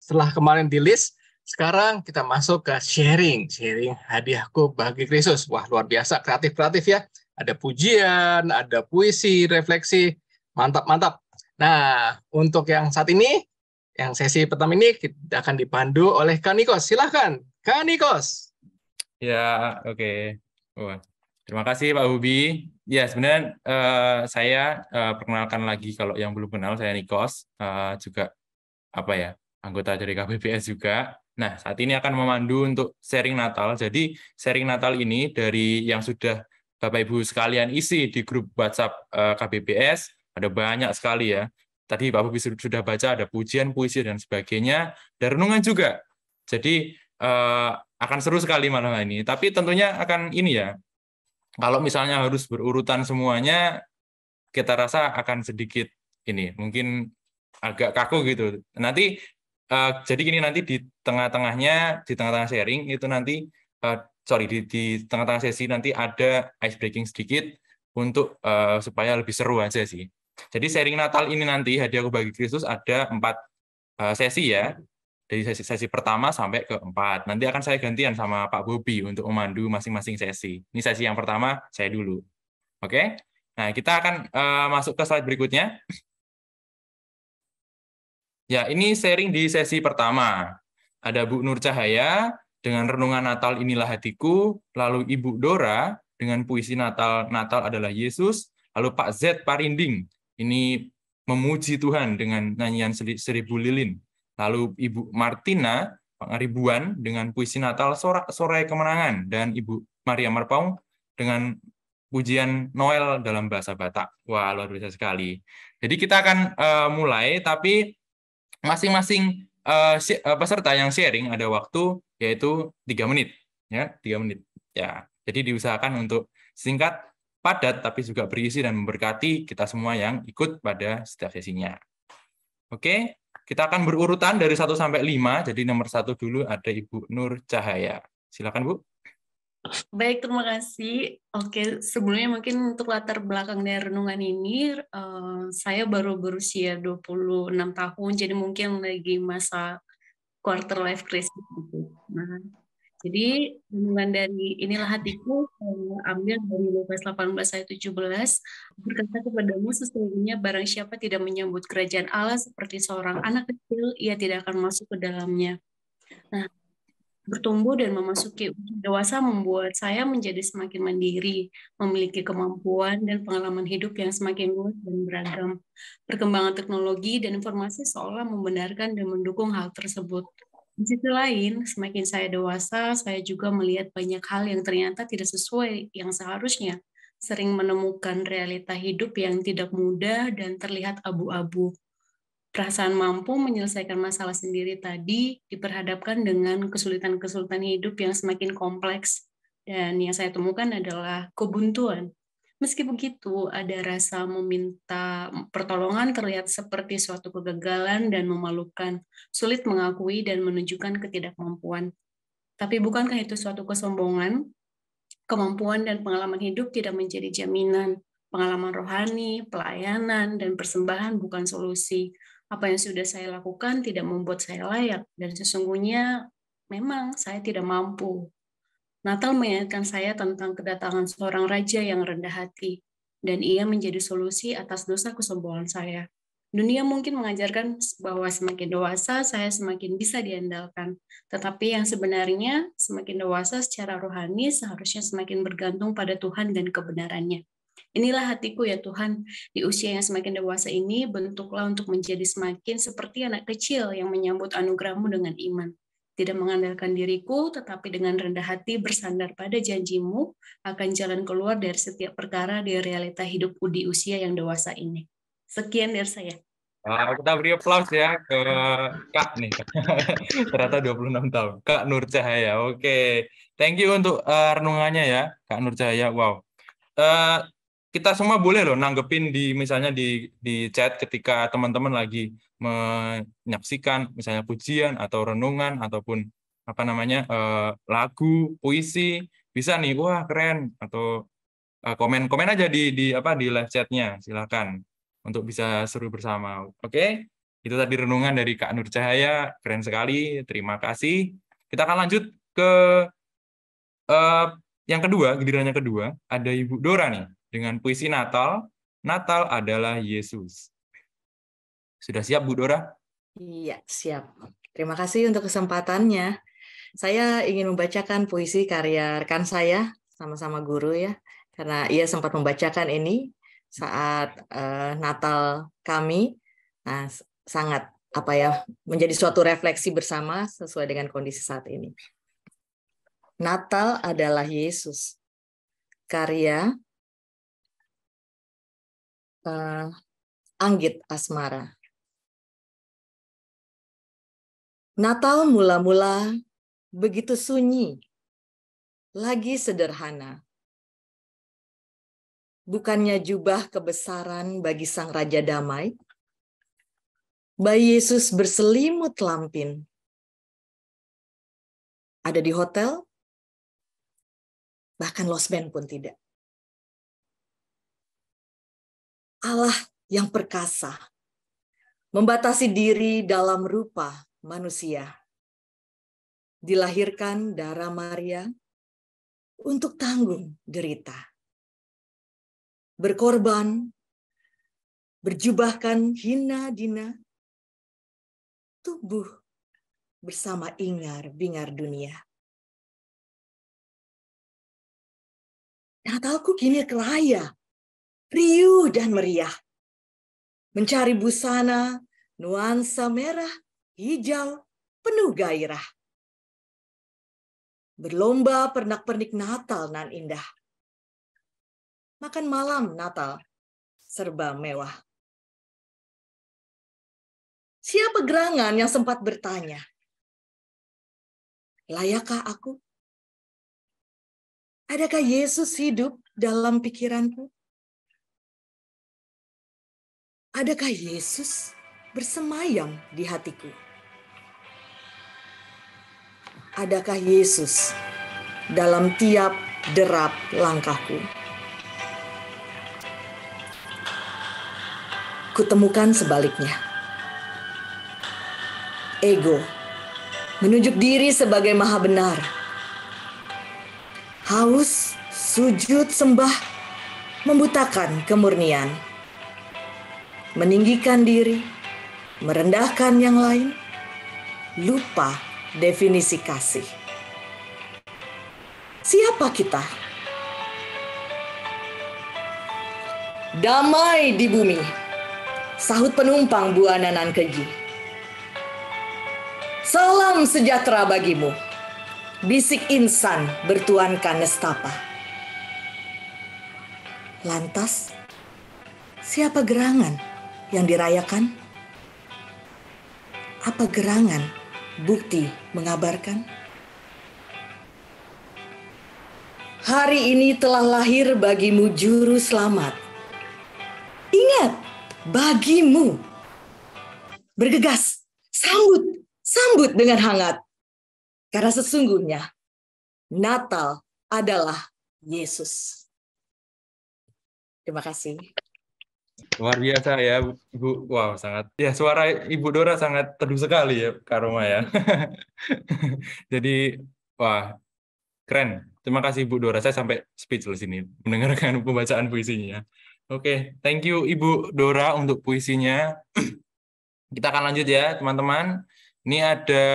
Setelah kemarin di list, sekarang kita masuk ke sharing hadiahku bagi Kristus. Wah, luar biasa, kreatif-kreatif ya. Ada pujian, ada puisi, refleksi. Mantap-mantap. Nah, untuk yang saat ini, yang sesi pertama ini kita akan dipandu oleh Kak Nikos. Silahkan, Kak Nikos. Ya, oke. Wah, terima kasih Pak Hubi. Ya, sebenarnya saya perkenalkan lagi kalau yang belum kenal, saya Nikos, juga apa ya, anggota dari KBPS juga. Nah, saat ini akan memandu untuk sharing Natal. Jadi, sharing Natal ini dari yang sudah Bapak Ibu sekalian isi di grup WhatsApp KBPS, ada banyak sekali ya. Tadi Pak Hubi sudah baca, ada pujian, puisi, dan sebagainya, dan renungan juga. Jadi, akan seru sekali malam ini. Tapi tentunya akan ini ya, kalau misalnya harus berurutan semuanya, kita rasa akan sedikit ini, mungkin agak kaku gitu. Nanti jadi gini, nanti di tengah-tengah sharing itu nanti di tengah-tengah sesi nanti ada ice breaking sedikit untuk supaya lebih seru aja sih. Jadi sharing Natal ini nanti hadiah aku bagi Kristus ada 4 sesi ya. Dari sesi pertama sampai ke 4. Nanti akan saya gantian sama Pak Bobi untuk memandu masing-masing sesi. Ini sesi yang pertama saya dulu. Oke? Nah, kita akan masuk ke slide berikutnya. Ya, ini sharing di sesi pertama. Ada Bu Nur Cahaya dengan renungan Natal Inilah Hatiku, lalu Ibu Dora dengan puisi Natal adalah Yesus, lalu Pak Z Parinding, ini memuji Tuhan dengan nyanyian Seribu Lilin. Lalu Ibu Martina Pangaribuan dengan puisi Natal Sorai Kemenangan, dan Ibu Maria Marpaung dengan pujian Noel dalam bahasa Batak. Wah, luar biasa sekali. Jadi kita akan mulai, tapi masing-masing peserta yang sharing ada waktu yaitu 3 menit ya, 3 menit ya. Jadi diusahakan untuk singkat, padat, tapi juga berisi dan memberkati kita semua yang ikut pada setiap sesinya. Oke, kita akan berurutan dari 1 sampai 5. Jadi nomor 1 dulu ada Ibu Nur Cahaya. Silakan Bu. Baik, terima kasih. Oke, sebelumnya mungkin untuk latar belakang dari renungan ini, saya baru berusia 26 tahun, jadi mungkin lagi masa quarter life crisis gitu. Nah, jadi renungan dari Inilah Hatiku saya ambil dari Lukas 18 ayat 17, berkata kepadamu sesungguhnya barang siapa tidak menyambut kerajaan Allah seperti seorang anak kecil, ia tidak akan masuk ke dalamnya. Nah, bertumbuh dan memasuki usia dewasa membuat saya menjadi semakin mandiri, memiliki kemampuan dan pengalaman hidup yang semakin luas dan beragam. Perkembangan teknologi dan informasi seolah membenarkan dan mendukung hal tersebut. Di sisi lain, semakin saya dewasa, saya juga melihat banyak hal yang ternyata tidak sesuai yang seharusnya, sering menemukan realita hidup yang tidak mudah dan terlihat abu-abu. Perasaan mampu menyelesaikan masalah sendiri tadi diperhadapkan dengan kesulitan-kesulitan hidup yang semakin kompleks. Dan yang saya temukan adalah kebuntuan. Meski begitu, ada rasa meminta pertolongan terlihat seperti suatu kegagalan dan memalukan, sulit mengakui dan menunjukkan ketidakmampuan. Tapi bukankah itu suatu kesombongan? Kemampuan dan pengalaman hidup tidak menjadi jaminan. Pengalaman rohani, pelayanan, dan persembahan bukan solusi. Apa yang sudah saya lakukan tidak membuat saya layak, dan sesungguhnya memang saya tidak mampu. Natal mengingatkan saya tentang kedatangan seorang raja yang rendah hati, dan ia menjadi solusi atas dosa kesombongan saya. Dunia mungkin mengajarkan bahwa semakin dewasa, saya semakin bisa diandalkan. Tetapi yang sebenarnya, semakin dewasa secara rohani, seharusnya semakin bergantung pada Tuhan dan kebenarannya. Inilah hatiku ya Tuhan, di usia yang semakin dewasa ini, bentuklah untuk menjadi semakin seperti anak kecil yang menyambut anugerah-Mu dengan iman. Tidak mengandalkan diriku, tetapi dengan rendah hati bersandar pada janji-Mu akan jalan keluar dari setiap perkara di realita hidupku di usia yang dewasa ini. Sekian dari saya. Kita beri aplaus ya ke Kak nih. Ternyata 26 tahun. Kak Nur Cahaya. Oke. Thank you untuk renungannya ya, Kak Nur Cahaya. Wow. Kita semua boleh loh nanggepin misalnya di chat ketika teman-teman lagi menyaksikan misalnya pujian atau renungan ataupun apa namanya lagu, puisi, bisa nih, wah keren, atau komen aja di live chatnya, silakan untuk bisa seru bersama. Oke? Itu tadi renungan dari Kak Nur Cahaya, keren sekali, terima kasih. Kita akan lanjut ke yang kedua, giliran yang kedua, ada Ibu Dora nih, dengan puisi Natal, Natal adalah Yesus. Sudah siap Bu Dora? Iya, siap. Terima kasih untuk kesempatannya. Saya ingin membacakan puisi karya rekan saya, sama-sama guru ya, karena ia sempat membacakan ini saat Natal kami. Nah, sangat menjadi suatu refleksi bersama sesuai dengan kondisi saat ini. Natal adalah Yesus. Karya Anggit Asmara. Natal mula-mula begitu sunyi, lagi sederhana. Bukannya jubah kebesaran bagi sang Raja Damai, bayi Yesus berselimut lampin. Ada di hotel, bahkan losmen pun tidak. Allah yang perkasa, membatasi diri dalam rupa manusia, dilahirkan darah Maria untuk tanggung derita. Berkorban, berjubahkan hina dina, tubuh bersama ingar-bingar dunia. Natalku kini raya, riuh dan meriah. Mencari busana, nuansa merah, hijau, penuh gairah. Berlomba pernak-pernik Natal nan indah. Makan malam Natal, serba mewah. Siapa gerangan yang sempat bertanya, layakkah aku? Adakah Yesus hidup dalam pikiranku? Adakah Yesus bersemayam di hatiku? Adakah Yesus dalam tiap derap langkahku? Kutemukan sebaliknya. Ego menunjuk diri sebagai maha benar. Haus, sujud, sembah membutakan kemurnian. Meninggikan diri, merendahkan yang lain, lupa definisi kasih. Siapa kita? Damai di bumi, sahut penumpang buana nan keji. Salam sejahtera bagimu, bisik insan bertuankan nestapa. Lantas, siapa gerangan yang dirayakan? Apa gerangan bukti mengabarkan? Hari ini telah lahir bagimu juru selamat. Ingat, bagimu. Bergegas, sambut dengan hangat. Karena sesungguhnya Natal adalah Yesus. Terima kasih. Luar biasa ya, Bu. Wow, sangat. Ya, suara Ibu Dora sangat teduh sekali ya, Kak Roma ya. Jadi, wah, keren. Terima kasih Bu Dora. Saya sampai speechless ini mendengarkan pembacaan puisinya. Oke, thank you Ibu Dora untuk puisinya. Kita akan lanjut ya, teman-teman. Ini ada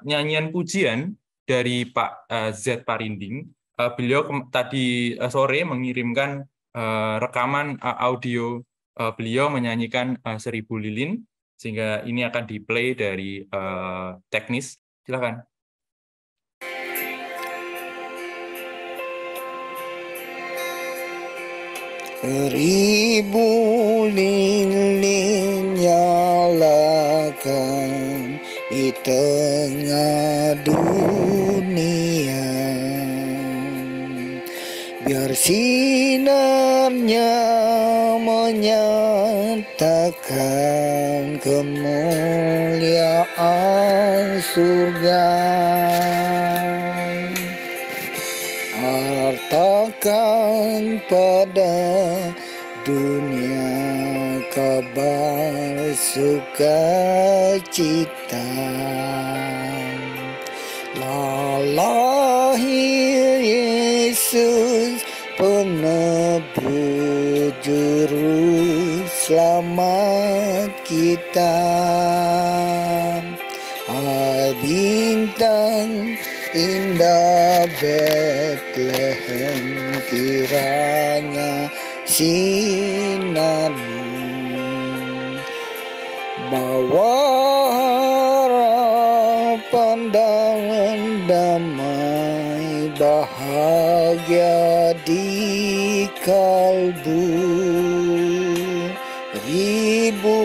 nyanyian pujian dari Pak Z Parinding. Beliau tadi sore mengirimkan rekaman audio beliau menyanyikan 1000 Lilin, sehingga ini akan di-play dari teknis. Silakan. Seribu lilin nyalakan di tengah dunia, biar sinarnya menyatakan kemuliaan surga. Hartakan pada dunia kabar sukacita. Lahir Yesus penebus juru selamat kita. Bintang indah Bethlehem kiranya sinarmu, bawa harapan dan damai bahagia di kalbu. Ribu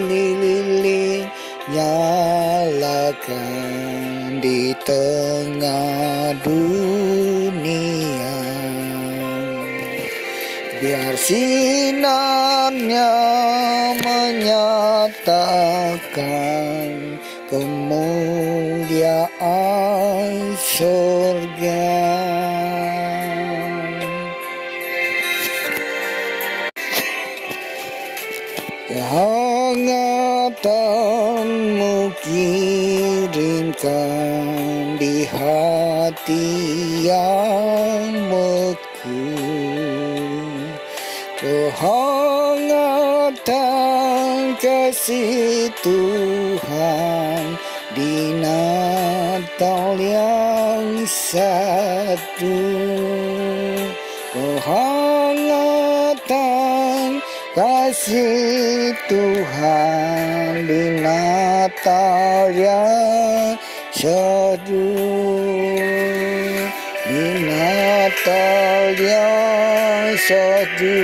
lilin nyalakan di tengah dunia, biar sinarnya menyatakan kemuliaan surga. Kehangatanmu kirimkan di hati yang mekun, kehangatan kasih Tuhan di Natal yang satu. Kehangatan kasih Tuhan di Natal yang satu, di Natal yang satu,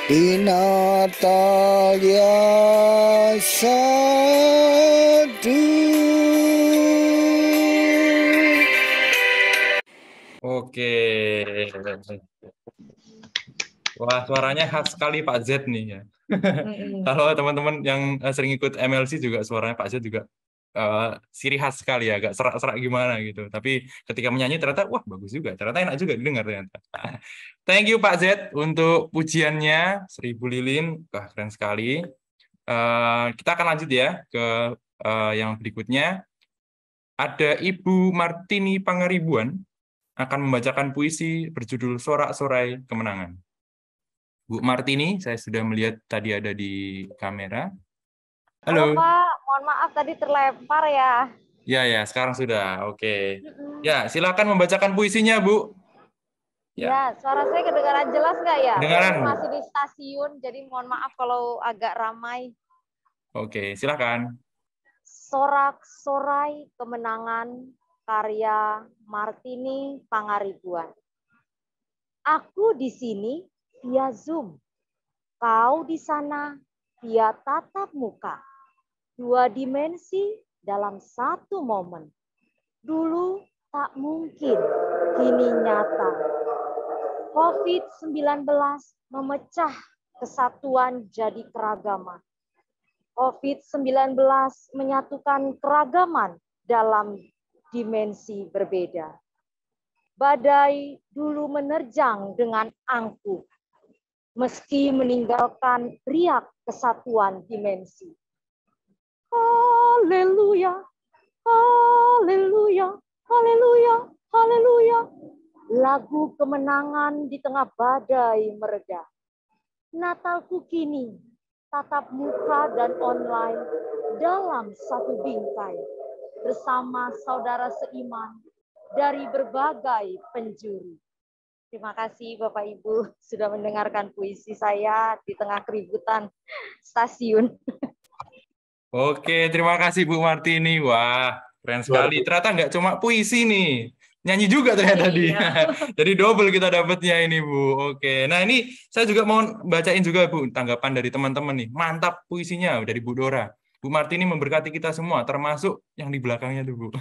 di Natal yang satu. Oke. Wah, suaranya khas sekali Pak Z nih ya. Kalau teman-teman yang sering ikut MLC juga suaranya Pak Z juga ciri khas sekali ya, agak serak-serak gimana gitu. Tapi ketika menyanyi ternyata wah bagus juga, ternyata enak juga didengar ternyata. Thank you Pak Z untuk pujiannya 1000 lilin, wah keren sekali. Kita akan lanjut ya ke yang berikutnya. Ada Ibu Martini Pangaribuan akan membacakan puisi berjudul Sorak-Sorai Kemenangan. Bu Martini, saya sudah melihat tadi ada di kamera. Halo. Pak, mohon maaf tadi terlempar ya. Ya, sekarang sudah. Oke. Ya, silakan membacakan puisinya, Bu. Ya, suara saya kedengaran jelas nggak ya? Kedengaran. Saya masih di stasiun, jadi mohon maaf kalau agak ramai. Oke, silakan. Sorak-sorai kemenangan karya Martini Pangaribuan. Aku di sini via Zoom. Kau di sana via tatap muka. 2 dimensi dalam 1 momen. Dulu tak mungkin, kini nyata. COVID-19 memecah kesatuan jadi keragaman. COVID-19 menyatukan keragaman dalam dimensi berbeda. Badai dulu menerjang dengan angkuh, meski meninggalkan riak kesatuan dimensi. Haleluya, haleluya, haleluya, haleluya. Lagu kemenangan di tengah badai mereda. Natalku kini, tatap muka dan online dalam satu bingkai. Bersama saudara seiman dari berbagai penjuru. Terima kasih Bapak Ibu sudah mendengarkan puisi saya di tengah keributan stasiun. Oke, terima kasih Bu Martini. Wah, keren sekali. Ternyata nggak cuma puisi nih, nyanyi juga ternyata dia. Jadi double kita dapatnya ini Bu. Oke, nah ini saya juga mau bacain juga Bu tanggapan dari teman-teman nih. Mantap puisinya dari Bu Dora. Bu Martini memberkati kita semua, termasuk yang di belakangnya tuh Bu.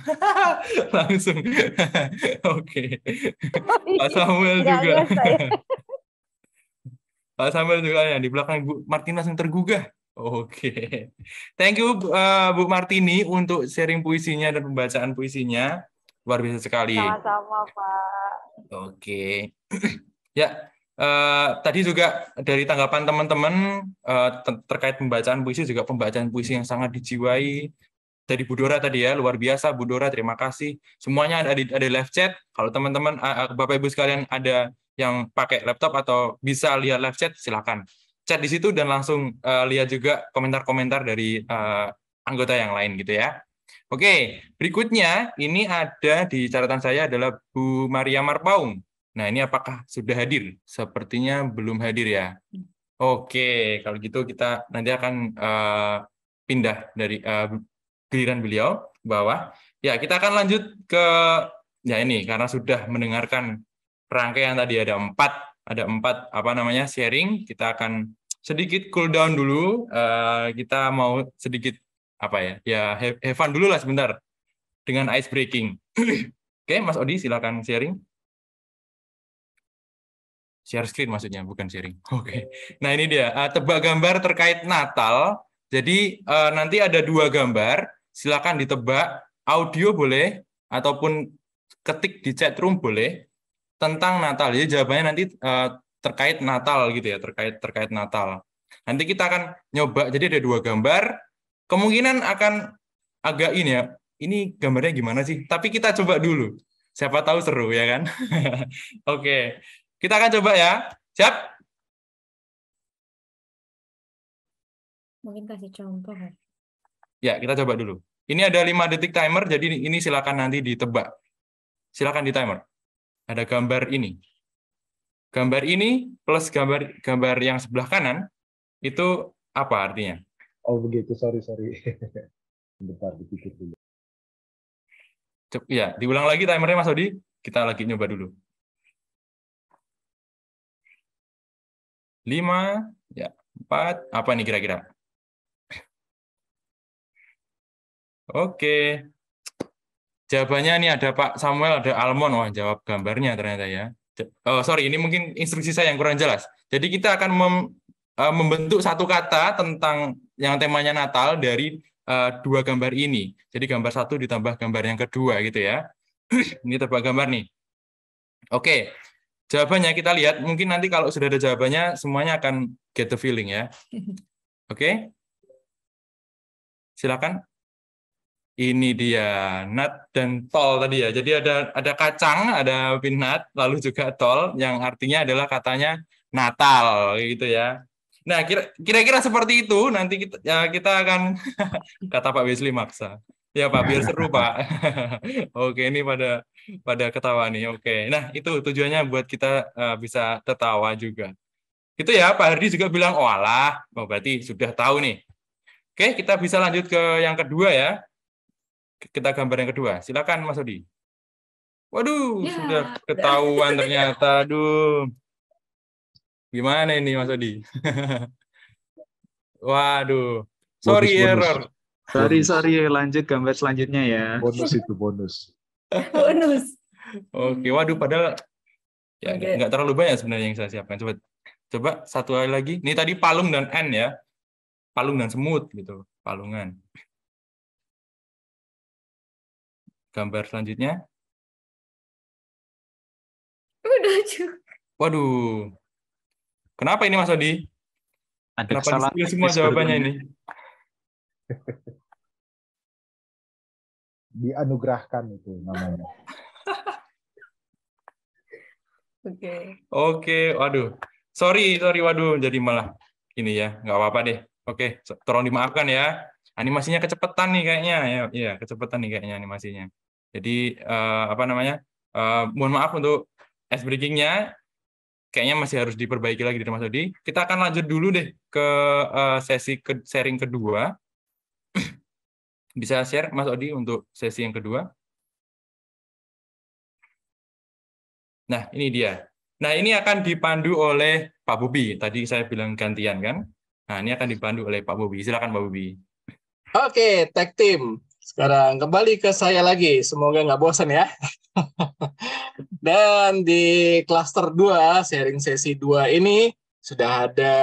Langsung. Oke. Pak Samuel juga. Pak Samuel juga ya di belakang Bu Martini langsung tergugah. Oke. Thank you Bu Martini untuk sharing puisinya dan pembacaan puisinya. Luar biasa sekali. Sama-sama Pak. Oke. Ya, Tadi juga dari tanggapan teman-teman terkait pembacaan puisi, juga pembacaan puisi yang sangat dijiwai dari Bu Dora tadi ya, luar biasa Bu Dora, terima kasih. Semuanya ada di live chat. Kalau teman-teman Bapak Ibu sekalian ada yang pakai laptop atau bisa lihat live chat, silakan chat di situ dan langsung lihat juga komentar-komentar dari anggota yang lain gitu ya. Oke, berikutnya ini ada di catatan saya adalah Bu Maria Marpaung. Nah, ini apakah sudah hadir? Sepertinya belum hadir ya. Oke, kalau gitu kita nanti akan pindah dari giliran beliau ke bawah. Ya, kita akan lanjut ke ya ini karena sudah mendengarkan rangkaian tadi ada empat apa namanya sharing. Kita akan sedikit cool down dulu. Kita mau sedikit apa ya? Ya have fun dulu lah sebentar dengan ice breaking. Oke, Mas Odi silakan sharing. Share screen maksudnya, bukan sharing. Oke. Nah, ini dia tebak gambar terkait Natal. Jadi nanti ada 2 gambar. Silakan ditebak, audio boleh ataupun ketik di chat room boleh tentang Natal. Jadi jawabannya nanti terkait Natal gitu ya, terkait Natal. Nanti kita akan nyoba. Jadi ada 2 gambar. Kemungkinan akan agak ini ya. Ini gambarnya gimana sih? Tapi kita coba dulu. Siapa tahu seru ya kan? Oke. Kita akan coba ya. Siap? Mungkin kasih contoh. Ya, kita coba dulu. Ini ada 5 detik timer, jadi ini silakan nanti ditebak. Silakan di timer. Ada gambar ini. Gambar ini plus gambar yang sebelah kanan, itu apa artinya? Oh begitu, sorry. Bentar, dipikir dulu. Ya, diulang lagi timernya Mas Odi. Kita lagi nyoba dulu. 5, ya, 4, apa nih kira-kira? Oke. Jawabannya ini ada Pak Samuel, ada Almond. Wah, jawab gambarnya ternyata ya. Oh, sorry, ini mungkin instruksi saya yang kurang jelas. Jadi kita akan membentuk satu kata tentang yang temanya Natal dari 2 gambar ini. Jadi gambar 1 ditambah gambar yang kedua gitu ya. Ini tebak gambar nih. Oke. Jawabannya kita lihat, mungkin nanti kalau sudah ada jawabannya, semuanya akan get the feeling ya. Oke? Silakan. Ini dia, nut dan tol tadi ya. Jadi ada kacang, ada peanut, lalu juga tol, yang artinya adalah katanya Natal, gitu ya. Nah, kira-kira seperti itu, nanti kita akan, kata Pak Wesley maksa. Ya Pak, biar seru Pak. Oke, ini pada ketawa nih. Oke, nah itu tujuannya buat kita bisa tertawa juga. Itu ya, Pak Hardi juga bilang, oh alah, berarti sudah tahu nih. Oke, kita bisa lanjut ke yang kedua ya. Kita gambar yang kedua. Silakan Mas Odi. Waduh, ya, sudah ketahuan ternyata. Aduh. Gimana ini Mas Odi? Waduh. Sorry error. Sorry, lanjut gambar selanjutnya ya. Bonus itu, bonus. Bonus. Oke, waduh padahal ya nggak terlalu banyak sebenarnya yang saya siapkan. Coba satu kali lagi. Ini tadi palung dan N ya. Palung dan semut gitu. Palungan. Gambar selanjutnya. Udah juga. Waduh. Kenapa ini Mas Odi? Ada kenapa kesalahan semua jawabannya ini? Dianugerahkan itu namanya. Oke, waduh. Sorry, waduh. Jadi malah ini ya, nggak apa-apa deh. Oke, tolong dimaafkan ya. Animasinya kecepatan nih kayaknya. Ya, kecepatan nih kayaknya animasinya. Jadi apa namanya? Mohon maaf untuk ice breaking-nya. Kayaknya masih harus diperbaiki lagi dari Mas Odi. Kita akan lanjut dulu deh ke sesi sharing kedua. Bisa share Mas Odi untuk sesi yang kedua. Nah, ini dia. Nah, ini akan dipandu oleh Pak Bobi. Tadi saya bilang gantian kan? Nah, ini akan dipandu oleh Pak Bobi. Silakan Pak Bobi. Oke, tag team. Sekarang kembali ke saya lagi. Semoga nggak bosan ya. Dan di klaster 2, sharing sesi 2 ini, sudah ada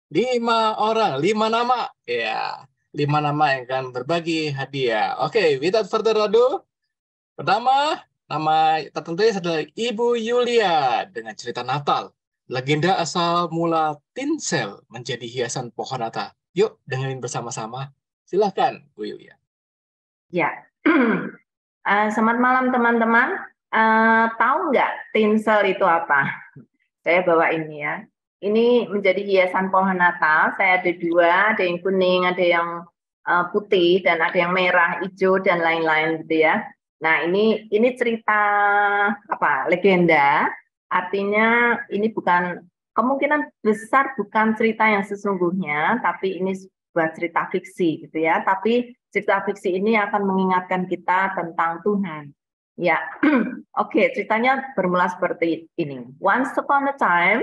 5 orang, 5 nama. Ya, 5 nama yang akan berbagi hadiah. Oke, without further ado, pertama, nama tertentu adalah Ibu Yulia dengan cerita Natal. legenda asal mula tinsel menjadi hiasan pohon natal. Yuk dengerin bersama-sama. Silahkan, Bu Yulia. Ya, selamat malam teman-teman. Tahu nggak tinsel itu apa? Saya bawa ini ya. Ini menjadi hiasan pohon Natal. Saya ada dua, ada yang kuning, ada yang putih, dan ada yang merah, hijau, dan lain-lain gitu ya. Nah, ini cerita apa? Legenda. Artinya ini bukan, kemungkinan besar bukan cerita yang sesungguhnya, tapi ini sebuah cerita fiksi gitu ya. Tapi cerita fiksi ini akan mengingatkan kita tentang Tuhan. Ya, oke, ceritanya bermula seperti ini. Once upon a time,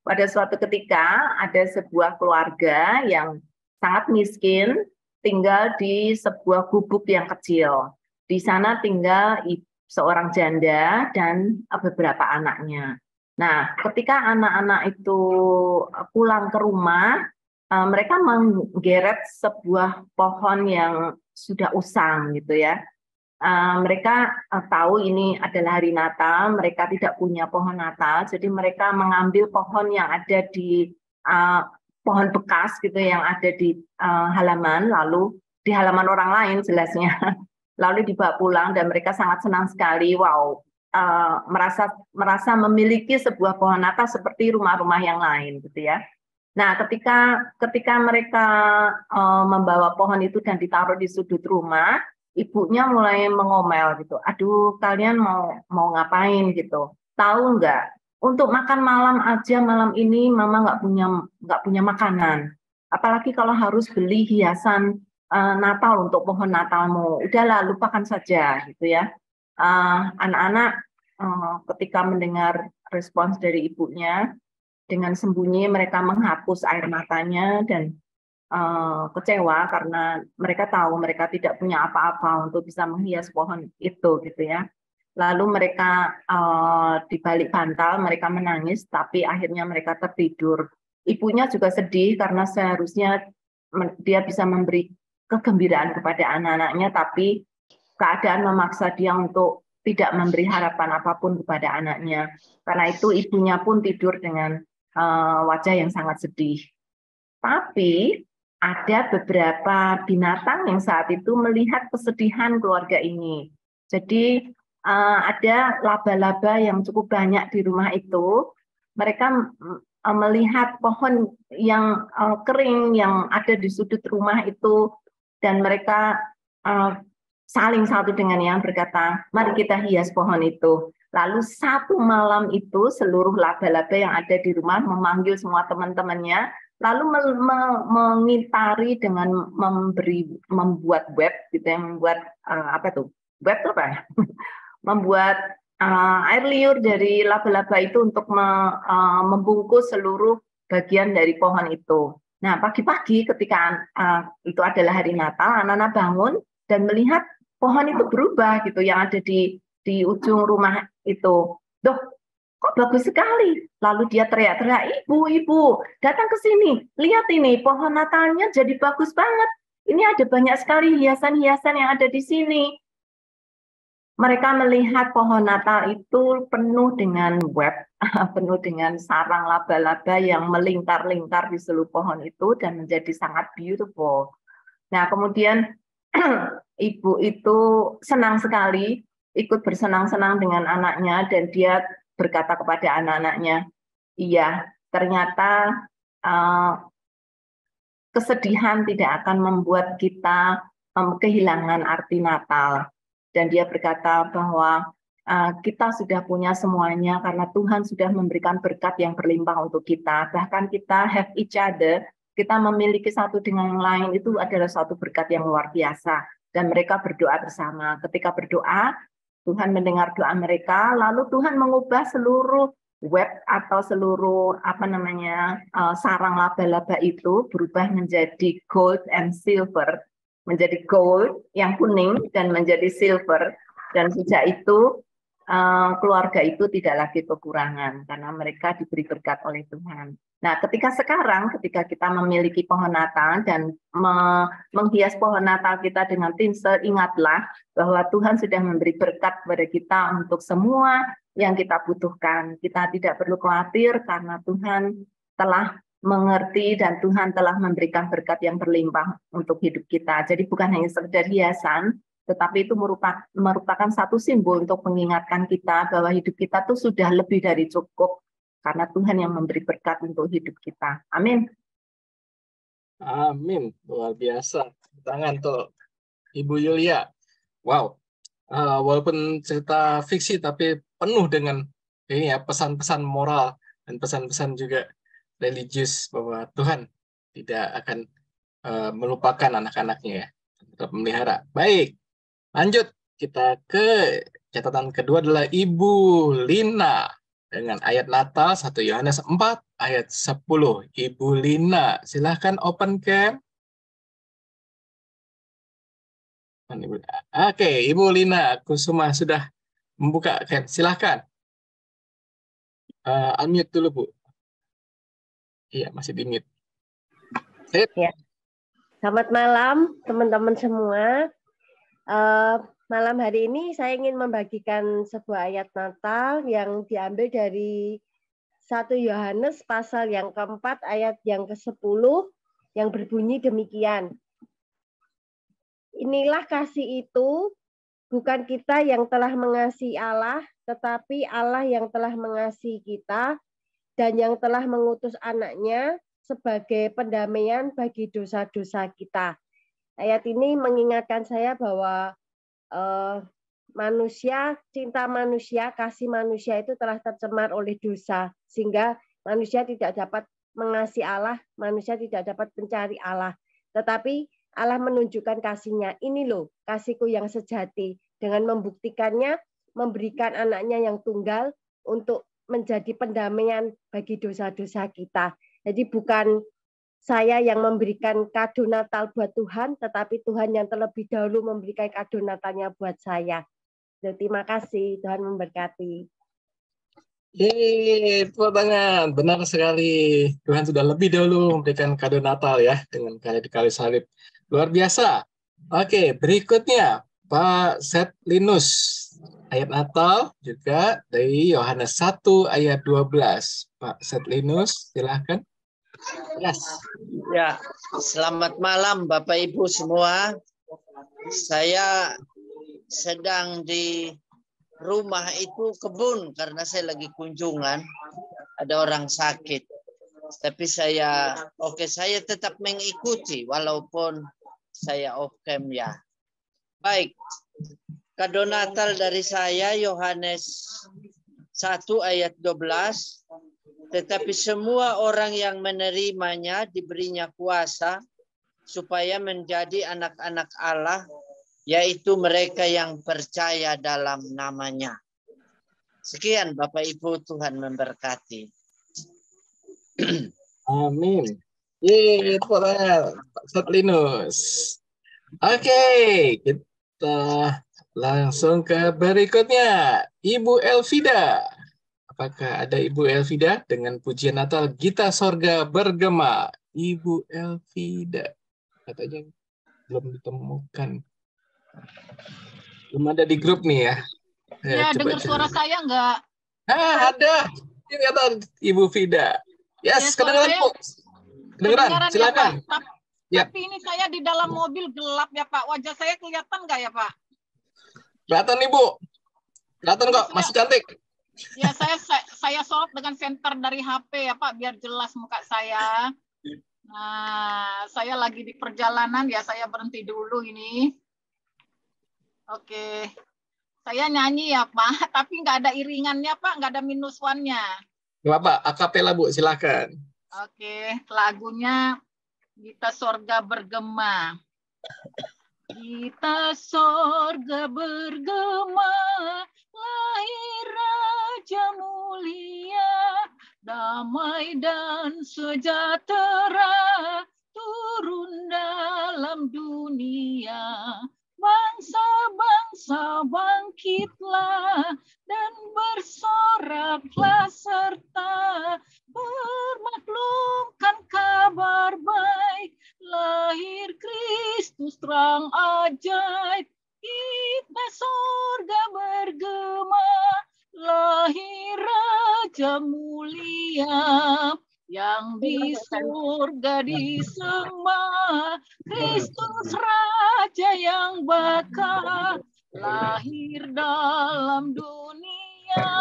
pada suatu ketika ada sebuah keluarga yang sangat miskin, tinggal di sebuah gubuk yang kecil. Di sana tinggal seorang janda dan beberapa anaknya. Nah, ketika anak-anak itu pulang ke rumah, mereka menggeret sebuah pohon yang sudah usang gitu ya. Mereka tahu ini adalah hari Natal, mereka tidak punya pohon Natal, jadi mereka mengambil pohon yang ada di pohon bekas gitu yang ada di halaman, lalu di halaman orang lain jelasnya, lalu dibawa pulang dan mereka sangat senang sekali. Wow, merasa memiliki sebuah pohon Natal seperti rumah-rumah yang lain gitu ya. Nah, ketika mereka membawa pohon itu dan ditaruh di sudut rumah, ibunya mulai mengomel gitu. Aduh, kalian mau ngapain gitu? Tahu nggak? Untuk makan malam aja malam ini mama nggak punya makanan. Apalagi kalau harus beli hiasan Natal untuk pohon Natalmu. Udahlah, lupakan saja gitu ya. Anak-anak ketika mendengar respons dari ibunya, dengan sembunyi mereka menghapus air matanya dan kecewa karena mereka tahu mereka tidak punya apa-apa untuk bisa menghias pohon itu gitu ya. Lalu mereka di balik bantal mereka menangis, tapi akhirnya mereka tertidur. Ibunya juga sedih karena seharusnya dia bisa memberi kegembiraan kepada anak-anaknya, tapi keadaan memaksa dia untuk tidak memberi harapan apapun kepada anaknya. Karena itu ibunya pun tidur dengan wajah yang sangat sedih. Tapi ada beberapa binatang yang saat itu melihat kesedihan keluarga ini. Jadi ada laba-laba yang cukup banyak di rumah itu. Mereka melihat pohon yang kering yang ada di sudut rumah itu, dan mereka saling satu dengan yang berkata, mari kita hias pohon itu. Lalu satu malam itu seluruh laba-laba yang ada di rumah memanggil semua teman-temannya, lalu mengitari dengan membuat web gitu ya, membuat web itu apa ya? Membuat air liur dari laba-laba itu untuk membungkus seluruh bagian dari pohon itu. Nah, pagi-pagi ketika itu adalah hari Natal, anak-anak bangun dan melihat pohon itu berubah gitu, yang ada di ujung rumah itu. Duh, kok bagus sekali. Lalu dia teriak-teriak, ibu, datang ke sini. Lihat ini, pohon Natalnya jadi bagus banget. Ini ada banyak sekali hiasan-hiasan yang ada di sini. Mereka melihat pohon Natal itu penuh dengan web, penuh dengan sarang laba-laba yang melingkar-lingkar di seluruh pohon itu dan menjadi sangat beautiful. Nah, kemudian ibu itu senang sekali, ikut bersenang-senang dengan anaknya, dan dia berkata kepada anak-anaknya, iya, ternyata kesedihan tidak akan membuat kita kehilangan arti Natal. Dan dia berkata bahwa kita sudah punya semuanya karena Tuhan sudah memberikan berkat yang berlimpah untuk kita. Bahkan kita have each other, kita memiliki satu dengan yang lain, itu adalah suatu berkat yang luar biasa. Dan mereka berdoa bersama. Ketika berdoa, Tuhan mendengar doa mereka, lalu Tuhan mengubah seluruh web atau seluruh sarang laba-laba itu berubah menjadi gold and silver. Menjadi gold yang kuning dan menjadi silver, dan sejak itu keluarga itu tidak lagi kekurangan karena mereka diberi berkat oleh Tuhan. Nah, ketika kita memiliki pohon Natal dan menghias pohon Natal kita dengan tinsel, ingatlah bahwa Tuhan sudah memberi berkat kepada kita untuk semua yang kita butuhkan. Kita tidak perlu khawatir karena Tuhan telah mengerti dan Tuhan telah memberikan berkat yang berlimpah untuk hidup kita. Jadi bukan hanya sekedar hiasan, tetapi itu merupakan satu simbol untuk mengingatkan kita bahwa hidup kita tuh sudah lebih dari cukup karena Tuhan yang memberi berkat untuk hidup kita. Amin. Amin. Luar biasa. Tangan tuh Ibu Yulia. Wow. Walaupun cerita fiksi tapi penuh dengan ini ya pesan-pesan moral dan pesan-pesan juga religius bahwa Tuhan tidak akan melupakan anak-anaknya ya, tetap memelihara. Baik. Lanjut kita ke catatan kedua adalah Ibu Lina dengan ayat Natal 1 Yohanes 4 ayat 10. Ibu Lina, silahkan open cam. Oke, Ibu Lina Kusuma sudah membuka cam. Silahkan. Unmute dulu, Bu. Iya, masih di mute. Ya. Selamat malam, teman-teman semua. Malam hari ini saya ingin membagikan sebuah ayat Natal yang diambil dari 1 Yohanes pasal yang keempat ayat yang ke-10 yang berbunyi demikian. Inilah kasih itu, bukan kita yang telah mengasihi Allah, tetapi Allah yang telah mengasihi kita dan yang telah mengutus anaknya sebagai pendamaian bagi dosa-dosa kita. Ayat ini mengingatkan saya bahwa cinta manusia, kasih manusia itu telah tercemar oleh dosa, sehingga manusia tidak dapat mengasihi Allah, manusia tidak dapat mencari Allah. Tetapi Allah menunjukkan kasih-Nya, ini loh kasihku yang sejati, dengan membuktikannya, memberikan anaknya yang tunggal untuk menjadi pendamaian bagi dosa-dosa kita. Jadi bukan saya yang memberikan kado Natal buat Tuhan, tetapi Tuhan yang terlebih dahulu memberikan kado Natalnya buat saya. Jadi, terima kasih, Tuhan memberkati. Yeay, tepuk tangan. Benar sekali. Tuhan sudah lebih dahulu memberikan kado Natal ya, dengan karya di kayu salib. Luar biasa. Oke, berikutnya Pak Setlinus. Ayat Natal juga dari Yohanes 1 ayat 12. Pak Setlinus, silahkan. Yes. Ya, selamat malam Bapak Ibu semua. Saya sedang di rumah itu kebun karena saya lagi kunjungan. Ada orang sakit. Tapi saya tetap mengikuti walaupun saya off cam ya. Baik. Kado Natal dari saya Yohanes 1 ayat 12. Tetapi semua orang yang menerimanya diberinya kuasa supaya menjadi anak-anak Allah, yaitu mereka yang percaya dalam namanya. Sekian Bapak Ibu, Tuhan memberkati. Amin. Yeay, Pak Setlinus. Oke, kita langsung ke berikutnya. Ibu Elvida. Apakah ada Ibu Elvida dengan pujian Natal Gita Sorga Bergema? Ibu Elvida. Katanya belum ditemukan. Belum ada di grup nih ya. Ya, dengar suara saya enggak? Ada. Ini kata Ibu Vida. Yes, kedengeran Bu. Kedengeran, silakan. Ya, tapi ini saya di dalam mobil gelap ya Pak. Wajah saya kelihatan enggak ya Pak? Kelihatan Ibu. Kelihatan kok, masih cantik. Ya, saya sorot dengan senter dari HP ya Pak, biar jelas muka saya. Nah, saya lagi di perjalanan ya, saya berhenti dulu ini. Oke. Saya nyanyi ya Pak, tapi nggak ada iringannya Pak, nggak ada minus one-nya. Nggak apa, akapela Bu, silakan. Oke, lagunya Gita Sorga Bergema. Gita sorga bergema, lahir Raja mulia, damai dan sejahtera turun dalam dunia. Bangsa-bangsa bangsa bangkitlah dan bersoraklah serta bermaklumkan kabar baik, lahir Kristus terang ajaib, kita surga bergema, lahir Raja mulia. Yang di surga disembah, Kristus Raja yang bakal lahir dalam dunia,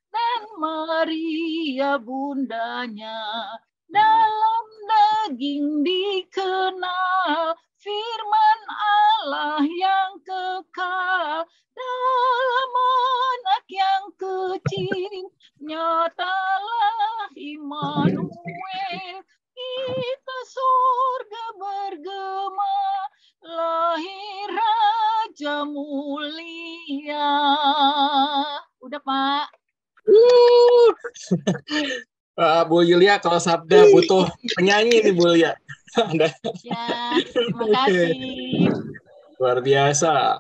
dan Maria bundanya dalam daging dikenal, firman Allah yang kekal dalam anak yang kecil, nyatalah Immanuel, kita surga bergema, lahir Raja mulia. Udah, Pak. Bu Yulia, kalau sabda butuh penyanyi nih, Bu Yulia. Ya, terima kasih. Luar biasa.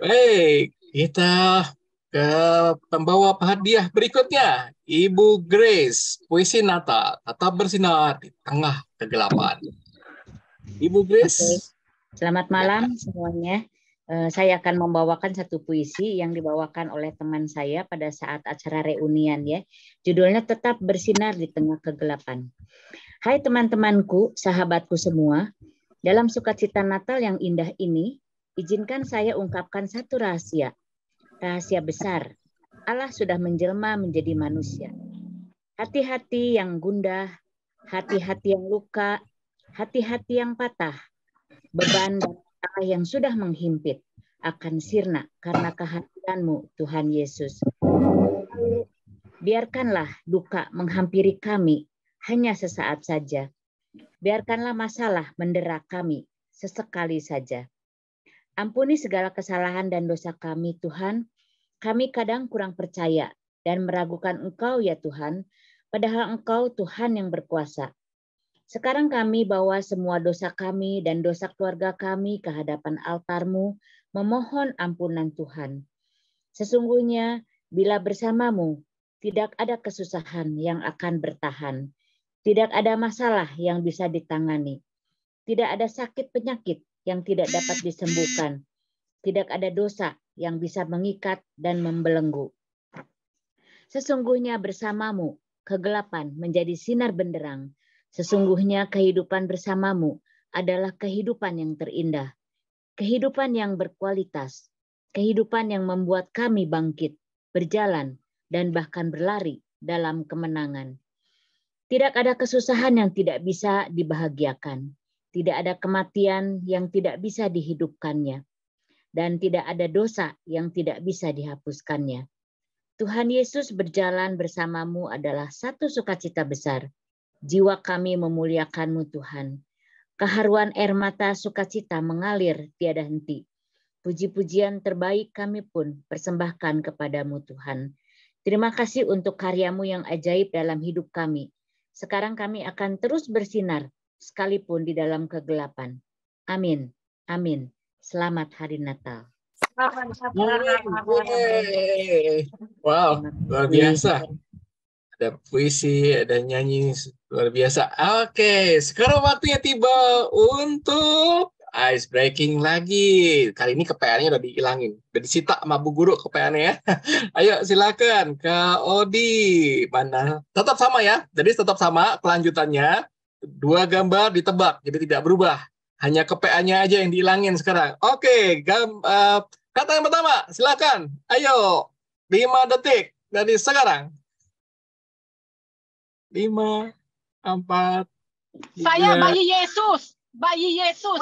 Baik, kita ke pembawa hadiah berikutnya, Ibu Grace, puisi Natal, tetap bersinar di tengah kegelapan. Ibu Grace. Oke. Selamat malam semuanya. Saya akan membawakan satu puisi yang dibawakan oleh teman saya pada saat acara reunian ya. Judulnya Tetap Bersinar di Tengah Kegelapan. Hai teman-temanku, sahabatku semua, dalam sukacita Natal yang indah ini, izinkan saya ungkapkan satu rahasia. Rahasia besar, Allah sudah menjelma menjadi manusia. Hati-hati yang gundah, hati-hati yang luka, hati-hati yang patah, beban dan masalah yang sudah menghimpit akan sirna karena kehadiran-Mu, Tuhan Yesus. Biarkanlah duka menghampiri kami hanya sesaat saja. Biarkanlah masalah mendera kami sesekali saja. Ampuni segala kesalahan dan dosa kami, Tuhan. Kami kadang kurang percaya dan meragukan Engkau, ya Tuhan, padahal Engkau Tuhan yang berkuasa. Sekarang kami bawa semua dosa kami dan dosa keluarga kami ke hadapan altar-Mu, memohon ampunan Tuhan. Sesungguhnya, bila bersama-Mu, tidak ada kesusahan yang akan bertahan. Tidak ada masalah yang bisa ditangani. Tidak ada sakit penyakit yang tidak dapat disembuhkan. Tidak ada dosa yang bisa mengikat dan membelenggu. Sesungguhnya bersama-Mu, kegelapan menjadi sinar benderang. Sesungguhnya kehidupan bersama-Mu adalah kehidupan yang terindah. Kehidupan yang berkualitas. Kehidupan yang membuat kami bangkit, berjalan, dan bahkan berlari dalam kemenangan. Tidak ada kesusahan yang tidak bisa dibahagiakan. Tidak ada kematian yang tidak bisa dihidupkannya. Dan tidak ada dosa yang tidak bisa dihapuskannya. Tuhan Yesus berjalan bersama-Mu adalah satu sukacita besar. Jiwa kami memuliakan-Mu, Tuhan. Keharuan air mata sukacita mengalir tiada henti. Puji-pujian terbaik kami pun persembahkan kepadamu, Tuhan. Terima kasih untuk karya-Mu yang ajaib dalam hidup kami. Sekarang kami akan terus bersinar, sekalipun di dalam kegelapan. Amin. Amin. Selamat Hari Natal. Wow, luar biasa. Ada puisi, ada nyanyi, luar biasa. Oke, sekarang waktunya tiba untuk ice breaking lagi. Kali ini kepeannya udah dihilangin, udah disita sama Bu Guru kepeannya ya. Ayo silakan Kak Odi. Mana? Tetap sama ya. Jadi tetap sama kelanjutannya. 2 gambar ditebak, jadi tidak berubah. Hanya kepeannya aja yang dihilangin sekarang. Oke, kata yang pertama, silakan. Ayo, 5 detik dari sekarang. 5, 4, 3. Saya bayi Yesus. Bayi Yesus.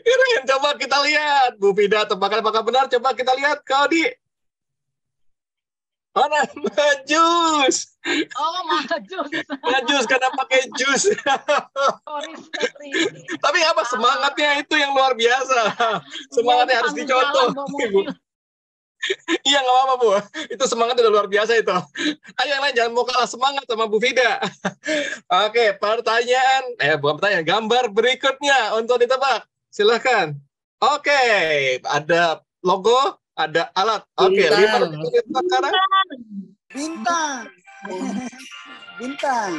Keren, coba kita lihat. Bu Fida, tebakan apakah benar? Coba kita lihat, Kak Odi. Mana? Majus. Oh, majus. Majus karena pakai jus. Sorry. Tapi apa semangatnya itu yang luar biasa. Semangatnya harus dicontoh. Iya, nggak apa-apa, Bu. Itu semangatnya udah luar biasa itu. Ayo yang lain jangan mau kalah semangat sama Bu Fida. Oke, bukan pertanyaan, gambar berikutnya untuk ditebak. Silahkan. Oke, ada logo, ada alat. Oke, 5 detik sekarang. Bintang. Bintang.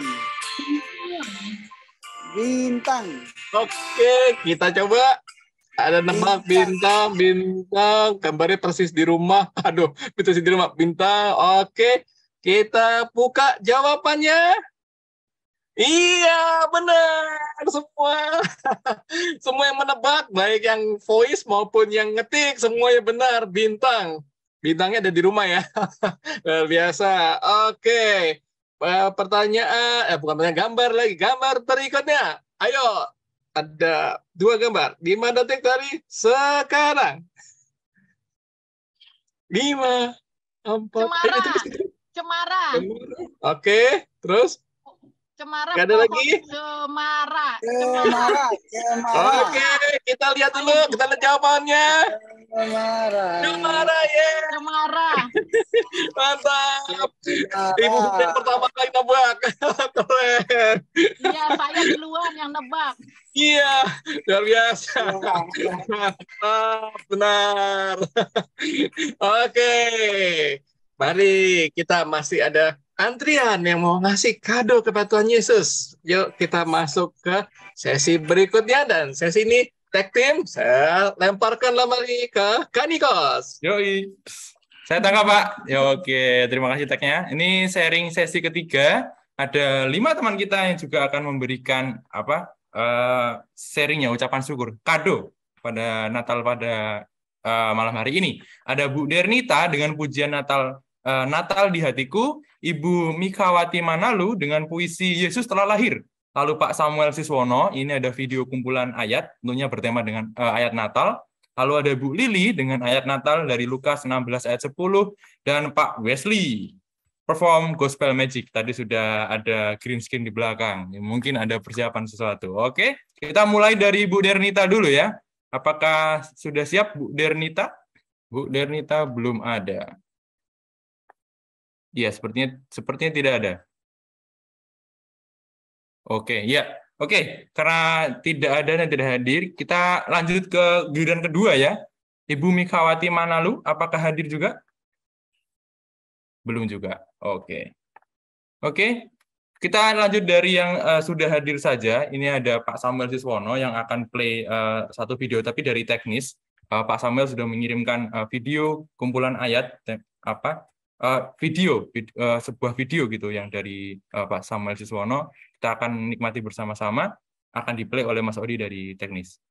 Bintang. Oke, kita coba. Ada nebak bintang, gambarnya persis di rumah. Aduh, persis di rumah bintang. Oke, kita buka jawabannya. Iya, benar semua. Semua yang menebak, baik yang voice maupun yang ngetik, semuanya benar. Bintang. Bintangnya ada di rumah ya. Luar biasa. Oke. Pertanyaan, bukan pertanyaan, gambar lagi. Gambar berikutnya. Ayo, ada 2 gambar. 5 detik dari sekarang. 5, 4. Cemara. Oke, terus? Cemara, Gak ada pohon lagi? cemara. Oke, kita lihat dulu. Kita lihat jawabannya. Cemara, ya. Cemara. Mantap. Ibu yang pertama kali nebak. Keren. Iya, saya duluan yang nebak. Iya, luar biasa. Benar. Oke, mari kita masih ada antrian yang mau ngasih kado kepada Tuhan Yesus. Yuk kita masuk ke sesi berikutnya, dan sesi ini tag team. Saya lemparkan lagi ke Kanikos. Yoi. Saya tangkap, Pak. Ya, oke, terima kasih tagnya. Ini sharing sesi ketiga. Ada 5 teman kita yang juga akan memberikan sharingnya, ucapan syukur, kado pada Natal pada malam hari ini. Ada Bu Dernita dengan pujian Natal Natal di Hatiku, Ibu Mikawati Manalu dengan puisi Yesus telah lahir. Lalu Pak Samuel Siswono, ini ada video kumpulan ayat, tentunya bertema dengan ayat Natal. Lalu ada Bu Lili dengan ayat Natal dari Lukas 16 ayat 10, dan Pak Wesley perform Gospel Magic. Tadi sudah ada green screen di belakang. Mungkin ada persiapan sesuatu. Oke, kita mulai dari Bu Dernita dulu ya. Apakah sudah siap Bu Dernita? Bu Dernita belum ada. Iya, sepertinya tidak ada. Oke, ya. Oke, karena tidak ada dan tidak hadir, kita lanjut ke giliran kedua ya. Ibu Mikawati Manalu, apakah hadir juga? Belum juga. Oke. Oke, kita lanjut dari yang sudah hadir saja. Ini ada Pak Samuel Siswono yang akan play satu video, tapi dari teknis. Pak Samuel sudah mengirimkan video kumpulan ayat, sebuah video gitu yang dari Pak Samuel Siswono. Kita akan nikmati bersama-sama, akan di-play oleh Mas Odi dari teknis.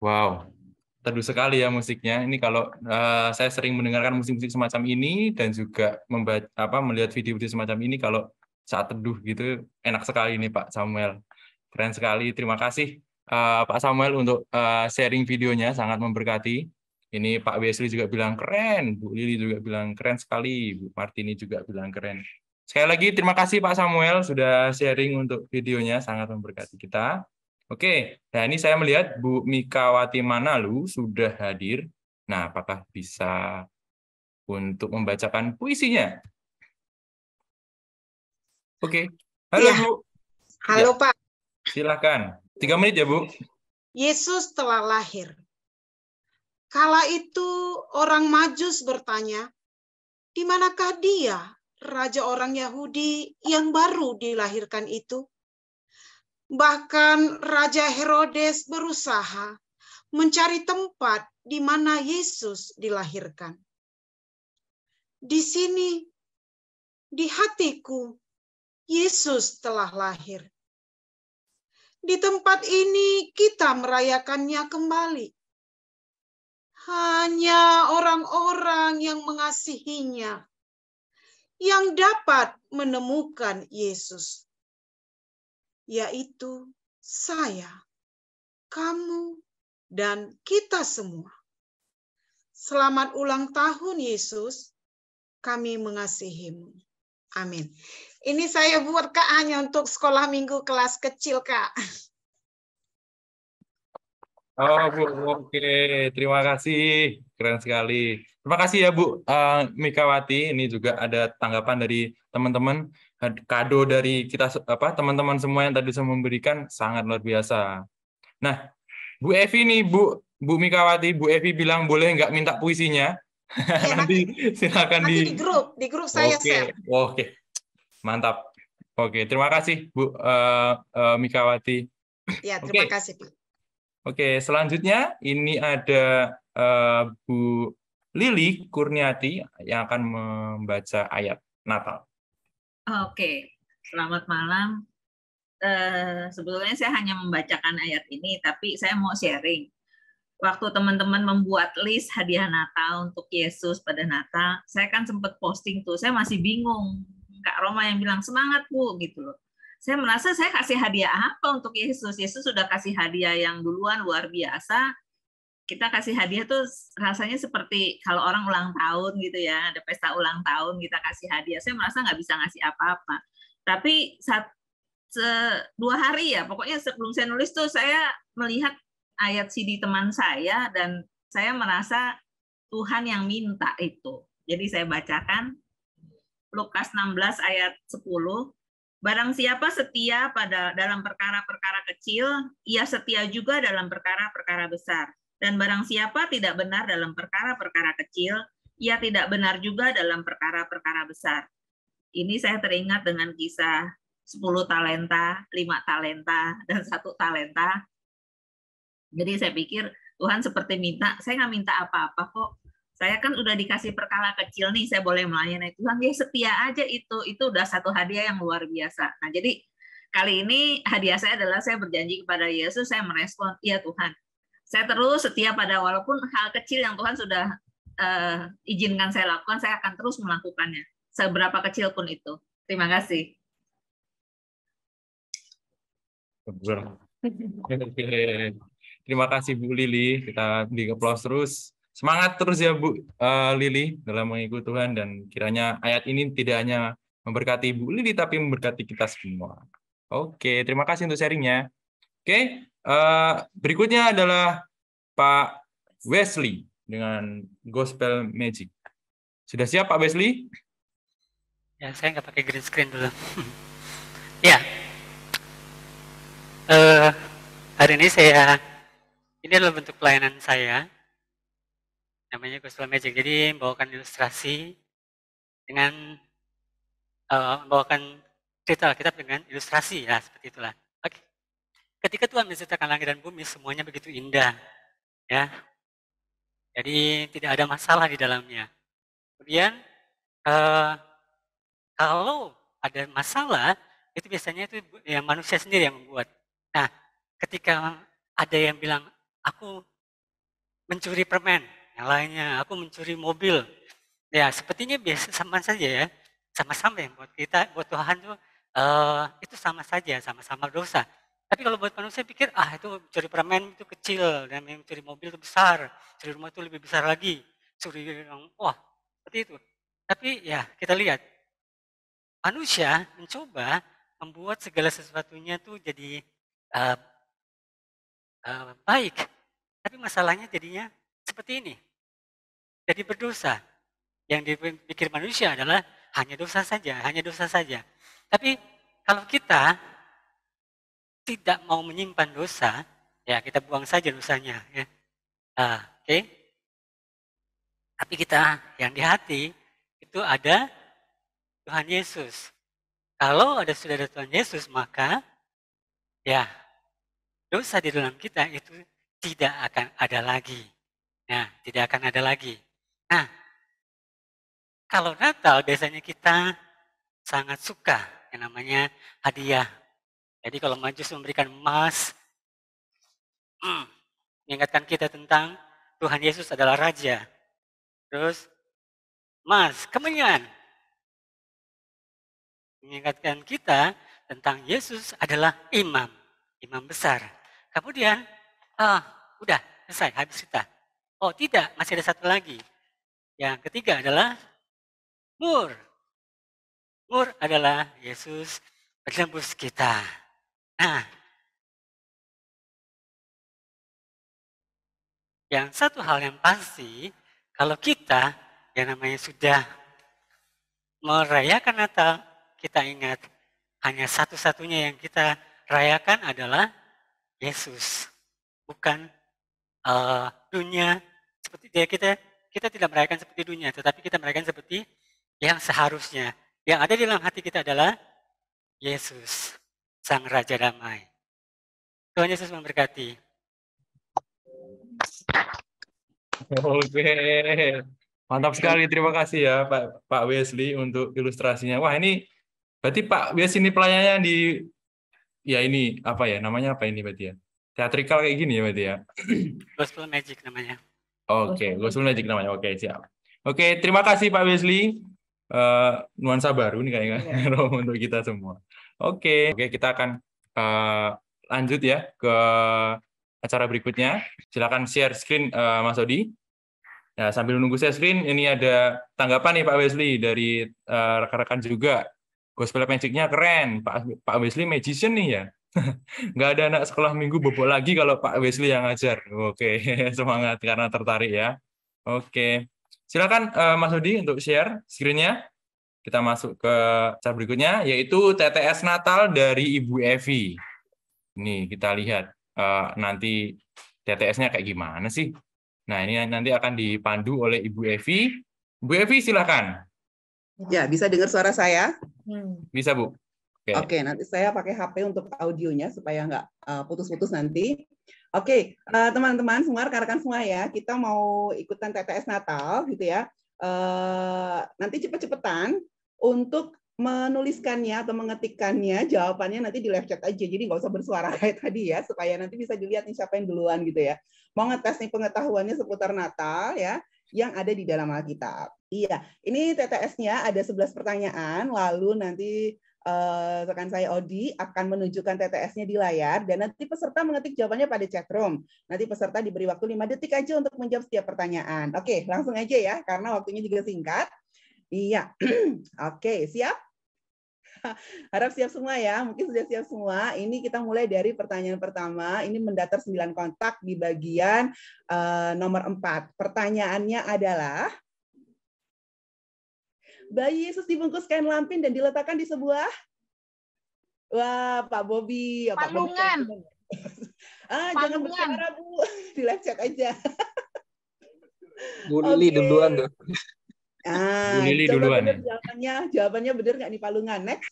Wow, teduh sekali ya musiknya. Ini kalau saya sering mendengarkan musik-musik semacam ini dan juga melihat video-video semacam ini kalau saat teduh gitu enak sekali nih Pak Samuel. Keren sekali. Terima kasih Pak Samuel untuk sharing videonya, sangat memberkati. Ini Pak Wesley juga bilang keren, Bu Lili juga bilang keren sekali, Bu Martini juga bilang keren. Sekali lagi terima kasih Pak Samuel sudah sharing untuk videonya, sangat memberkati kita. Oke, nah ini saya melihat Bu Mikawati Manalu sudah hadir. Nah, apakah bisa untuk membacakan puisinya? Oke, halo Ya. Bu. Halo Ya, Pak. silakan. 3 menit ya Bu. Yesus telah lahir. Kala itu orang Majus bertanya, di manakah dia, raja orang Yahudi yang baru dilahirkan itu? Bahkan Raja Herodes berusaha mencari tempat di mana Yesus dilahirkan. Di sini, di hatiku, Yesus telah lahir. Di tempat ini kita merayakannya kembali. Hanya orang-orang yang mengasihinya yang dapat menemukan Yesus, yaitu saya, kamu, dan kita semua. Selamat ulang tahun Yesus, kami mengasihimu. Amin. Ini saya buat Kak hanya untuk sekolah minggu kelas kecil Kak. Oh Bu, oke. Terima kasih. Keren sekali. Terima kasih ya Bu Mikawati. Ini juga ada tanggapan dari teman-teman. Kado dari kita teman-teman semua yang tadi saya memberikan sangat luar biasa. Nah, Bu Evi nih, Bu Mikawati, Bu Evi bilang boleh nggak minta puisinya? Ya, nanti silakan nanti di grup saya share. Oke. Mantap. Oke, terima kasih Bu Mikawati. Ya, terima kasih Pak. Oke, selanjutnya ini ada Bu Lili Kurniati yang akan membaca ayat Natal. Oke, selamat malam. Sebetulnya saya hanya membacakan ayat ini, tapi saya mau sharing. Waktu teman-teman membuat list hadiah Natal untuk Yesus pada Natal, saya kan sempat posting tuh, saya masih bingung. Kak Roma yang bilang, semangat Bu, gitu loh. Saya merasa saya kasih hadiah apa untuk Yesus? Yesus sudah kasih hadiah yang duluan luar biasa. Kita kasih hadiah tuh rasanya seperti kalau orang ulang tahun gitu ya, ada pesta ulang tahun kita kasih hadiah. Saya merasa nggak bisa ngasih apa-apa. Tapi 2 hari ya, pokoknya sebelum saya nulis tuh saya melihat ayat CD teman saya dan saya merasa Tuhan yang minta itu. Jadi saya bacakan Lukas 16 ayat 10. Barang siapa setia dalam perkara-perkara kecil, ia setia juga dalam perkara-perkara besar. Dan barang siapa tidak benar dalam perkara-perkara kecil, ia tidak benar juga dalam perkara-perkara besar. Ini saya teringat dengan kisah 10 talenta, 5 talenta, dan 1 talenta. Jadi saya pikir Tuhan seperti minta, saya nggak minta apa-apa kok. Saya kan udah dikasih perkara kecil nih, saya boleh melayani Tuhan, dia setia aja itu udah satu hadiah yang luar biasa. Nah, jadi kali ini hadiah saya adalah saya berjanji kepada Yesus, saya merespon, iya Tuhan. Saya terus setia pada walaupun hal kecil yang Tuhan sudah izinkan saya lakukan, saya akan terus melakukannya, seberapa kecil pun itu. Terima kasih. Terima kasih Bu Lili, kita di applause terus. Semangat terus ya Bu Lili dalam mengikuti Tuhan dan kiranya ayat ini tidak hanya memberkati Bu Lili tapi memberkati kita semua. Oke, terima kasih untuk sharingnya. Oke, berikutnya adalah Pak Wesley dengan Gospel Magic. Sudah siap Pak Wesley? Ya, saya nggak pakai green screen dulu. Ya, hari ini ini adalah bentuk pelayanan saya. Namanya Gospel Magic. Jadi membawakan ilustrasi dengan membawakan cerita Alkitab dengan ilustrasi ya, seperti itulah. Oke. Ketika Tuhan menciptakan langit dan bumi semuanya begitu indah, ya. Jadi tidak ada masalah di dalamnya. Kemudian kalau ada masalah itu biasanya itu ya manusia sendiri yang membuat. Nah, ketika ada yang bilang aku mencuri permen, yang lainnya aku mencuri mobil. Ya, sepertinya biasa sama saja ya. Sama-sama yang buat kita, buat Tuhan tuh itu sama saja, sama-sama dosa. Tapi kalau buat manusia pikir, itu mencuri permen itu kecil, dan yang mencuri mobil itu besar, curi rumah itu lebih besar lagi, curi wah seperti itu. Tapi ya kita lihat, manusia mencoba membuat segala sesuatunya tuh jadi baik. Tapi masalahnya jadinya seperti ini. Jadi berdosa. Yang dipikir manusia adalah hanya dosa saja, hanya dosa saja. Tapi kalau kita tidak mau menyimpan dosa, ya kita buang saja dosanya. Ya. Oke. Tapi kita yang di hati itu ada Tuhan Yesus. Kalau sudah ada Tuhan Yesus, maka ya dosa di dalam kita itu tidak akan ada lagi. Nah, tidak akan ada lagi. Nah, kalau Natal biasanya kita sangat suka yang namanya hadiah. Jadi kalau Majus memberikan emas, mengingatkan kita tentang Tuhan Yesus adalah Raja. Terus, emas, kemenyan, mengingatkan kita tentang Yesus adalah imam, imam besar. Kemudian, udah selesai, habis kita. Oh tidak, masih ada satu lagi. Yang ketiga adalah mur. Mur adalah Yesus penebus kita. Nah, yang satu hal yang pasti, kalau kita yang namanya sudah merayakan Natal, kita ingat hanya satu-satunya yang kita rayakan adalah Yesus, bukan dunia. Seperti kita tidak merayakan seperti dunia, tetapi kita merayakan seperti yang seharusnya. Yang ada di dalam hati kita adalah Yesus, Sang Raja Damai. Tuhan Yesus memberkati. Oke, mantap sekali. Terima kasih ya Pak Wesley untuk ilustrasinya. Wah, ini berarti Pak Wesley ini pelayannya di ya ini apa ya namanya apa ini berarti ya? Teatrikal kayak gini ya berarti ya? Gospel Magic namanya. Oke, Gospel Magic namanya. Oke, siap. Oke, terima kasih Pak Wesley. Nuansa baru nih kayaknya untuk kita semua. Oke, kita akan lanjut ya ke acara berikutnya. Silakan share screen Mas Odi. Ya, sambil menunggu share screen, ini ada tanggapan nih Pak Wesley dari rekan-rekan juga. Gospel Magic-nya keren. Pak Wesley magician nih ya. Nggak ada anak sekolah minggu bobok lagi kalau Pak Wesley yang ngajar. Oke, semangat karena tertarik ya. Oke, silakan Mas Odi untuk share screen-nya. Kita masuk ke acara berikutnya, yaitu TTS Natal dari Ibu Evi. Nih, kita lihat nanti TTS-nya kayak gimana sih. Nah, ini nanti akan dipandu oleh Ibu Evi. Bu Evi, silakan. Ya, bisa dengar suara saya? Bisa, Bu. Oke, nanti saya pakai HP untuk audionya supaya nggak putus-putus nanti. Oke, teman-teman semua, rekan-rekan semua ya, kita mau ikutan TTS Natal gitu ya. Nanti cepet-cepetan untuk menuliskannya atau mengetikkannya, jawabannya nanti di live chat aja. Jadi nggak usah bersuara kayak tadi ya, supaya nanti bisa dilihat nih siapa yang duluan gitu ya. Mau ngetes nih pengetahuannya seputar Natal ya, yang ada di dalam Alkitab. Iya, ini TTS-nya ada 11 pertanyaan, lalu nanti rekan saya Odi akan menunjukkan TTS-nya di layar, dan nanti peserta mengetik jawabannya pada chat room. Nanti peserta diberi waktu 5 detik aja untuk menjawab setiap pertanyaan. Oke, langsung aja ya, karena waktunya juga singkat. Iya, oke, siap? Harap siap semua ya, mungkin sudah siap semua. Ini kita mulai dari pertanyaan pertama, ini mendatar 9 kontak di bagian nomor 4. Pertanyaannya adalah, bayi Yesus dibungkus kain lampin dan diletakkan di sebuah, wah Pak Bobi, palungan. Jangan berbicara Bu, di live chat aja. Bu Lili duluan tuh. Bu Lili duluan ya. Jawabannya benar nggak nih palungan? Next.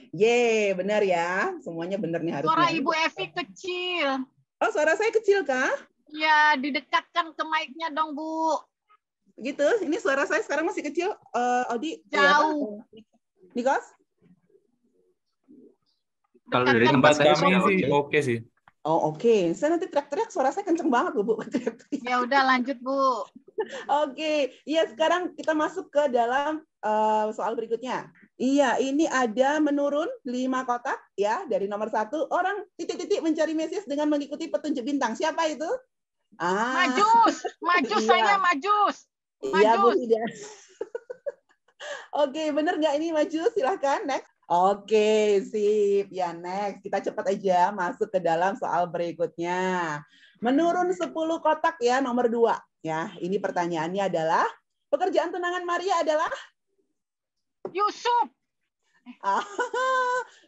Ye, benar ya. Semuanya benar nih harusnya. Suara Ibu Evi kecil. Oh, suara saya kecil kah? Ya, didekatkan ke mic-nya dong, Bu. Gitu. Ini suara saya sekarang masih kecil. Odi. Jauh. Nikos? Kalau dari tempat kami sih oke sih. Oh, oke. Saya nanti teriak-teriak, suara saya kenceng banget loh, Bu. Ya udah lanjut, Bu. Oke, iya sekarang kita masuk ke dalam soal berikutnya. Iya, ini ada menurun 5 kotak ya dari nomor 1. Orang titik-titik mencari Mesias dengan mengikuti petunjuk bintang. Siapa itu? Majus, majus iya. saya majus. Iya, Bu Majus. Ida. Oke, bener nggak ini Majus? Silahkan, next. Oke, sip. Ya, next. Kita cepat aja masuk ke dalam soal berikutnya. Menurun 10 kotak ya, nomor 2. Ya, ini pertanyaannya adalah, pekerjaan tunangan Maria adalah? Yusuf.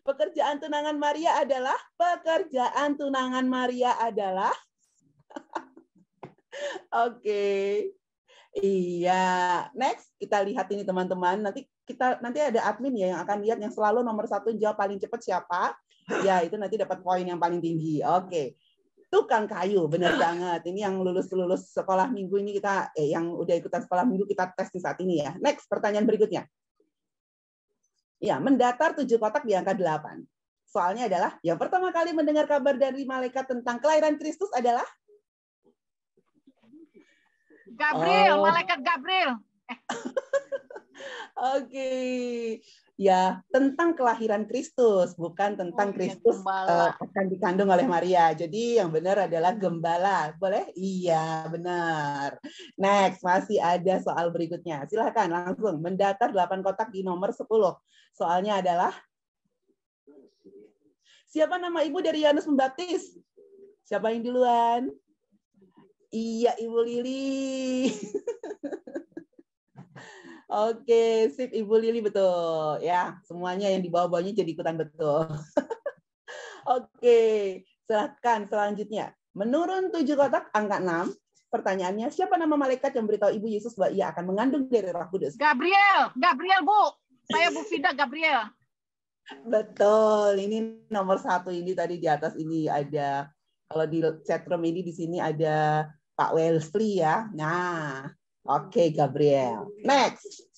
Pekerjaan tunangan Maria adalah? Pekerjaan tunangan Maria adalah? Oke. Iya. Next, kita lihat ini teman-teman. Nanti ada admin ya yang akan lihat yang selalu nomor 1 jawab paling cepat siapa. Ya, itu nanti dapat poin yang paling tinggi. Oke. Tukang kayu, benar banget. Ini yang lulus sekolah minggu ini kita yang udah ikutan sekolah minggu kita tes di saat ini ya. Next, pertanyaan berikutnya. Ya, mendatar 7 kotak di angka 8. Soalnya adalah yang pertama kali mendengar kabar dari malaikat tentang kelahiran Kristus adalah Gabriel, malaikat Gabriel. Oke. Ya, tentang kelahiran Kristus, bukan tentang Kristus akan dikandung oleh Maria. Jadi yang benar adalah gembala. Boleh? Iya, benar. Next, masih ada soal berikutnya. Silahkan langsung mendatar 8 kotak di nomor 10. Soalnya adalah, siapa nama ibu dari Yohanes Pembaptis? Siapa yang duluan? Iya, Ibu Lili. Oke, sip Ibu Lili betul. Ya, semuanya yang di bawah-bawahnya jadi ikutan betul. Oke, silakan selanjutnya. Menurun 7 kotak angka 6. Pertanyaannya, siapa nama malaikat yang beritahu Ibu Yesus bahwa ia akan mengandung dari Roh Kudus? Gabriel, Bu. Saya Bu Fida Gabriel. Betul, ini nomor 1 ini tadi di atas ini ada, kalau di chatroom ini di sini ada Pak Welsley ya. Nah, oke, Gabriel. Next.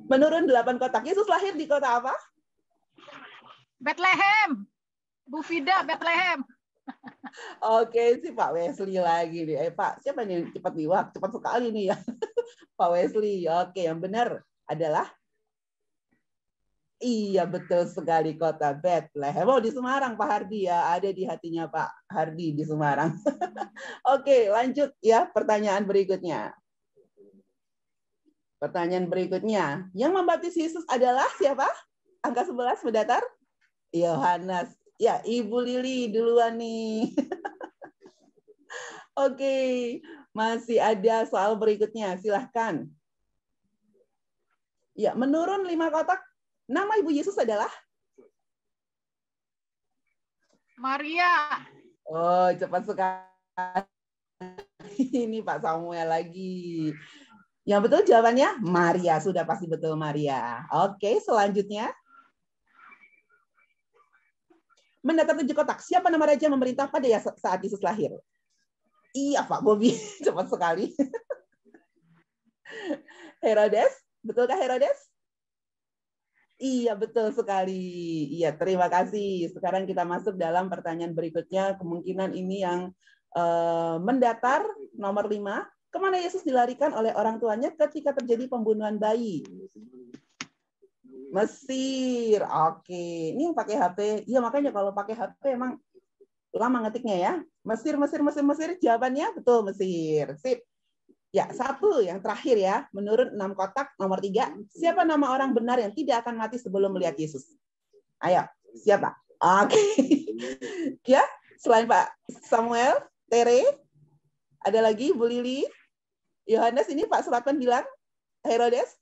Menurun 8 kotak. Yesus lahir di kota apa? Bethlehem. Bu Fida, Bethlehem. Oke, si Pak Wesley lagi nih. Pak, siapa nih cepat nih? Wah, cepat sekali nih ya. Pak Wesley. Oke, yang benar adalah iya, betul sekali, kota Bethlehem. Oh, di Semarang Pak Hardi ya. Ada di hatinya Pak Hardi di Semarang. Oke, lanjut ya pertanyaan berikutnya. Pertanyaan berikutnya. Yang membaptis Yesus adalah siapa? Angka 11 mendatar? Yohanes. Ya, Ibu Lili duluan nih. Oke, masih ada soal berikutnya. Silahkan. Ya, menurun 5 kotak. Nama Ibu Yesus adalah? Maria. Oh, cepat sekali. Ini Pak Samuel lagi. Yang betul jawabannya Maria. Sudah pasti betul Maria. Oke, selanjutnya. Mendatar 7 kotak. Siapa nama raja memerintah pada saat Yesus lahir? Iya, Pak Bobi. Cepat sekali. Herodes. Betulkah Herodes? Iya, betul sekali. Iya, terima kasih. Sekarang kita masuk dalam pertanyaan berikutnya. Kemungkinan ini yang mendatar nomor 5. Kemana Yesus dilarikan oleh orang tuanya ketika terjadi pembunuhan bayi? Mesir. Oke. Ini yang pakai HP. Iya, makanya kalau pakai HP emang lama ngetiknya ya. Mesir. Jawabannya betul Mesir. Sip. Ya, 1 yang terakhir ya. Menurut 6 kotak, nomor 3. Siapa nama orang benar yang tidak akan mati sebelum melihat Yesus? Ayo, siapa? Oke. Ya, selain Pak Samuel, Tere, ada lagi Bu Lili, Yohanes, ini Pak Suratman bilang, Herodes.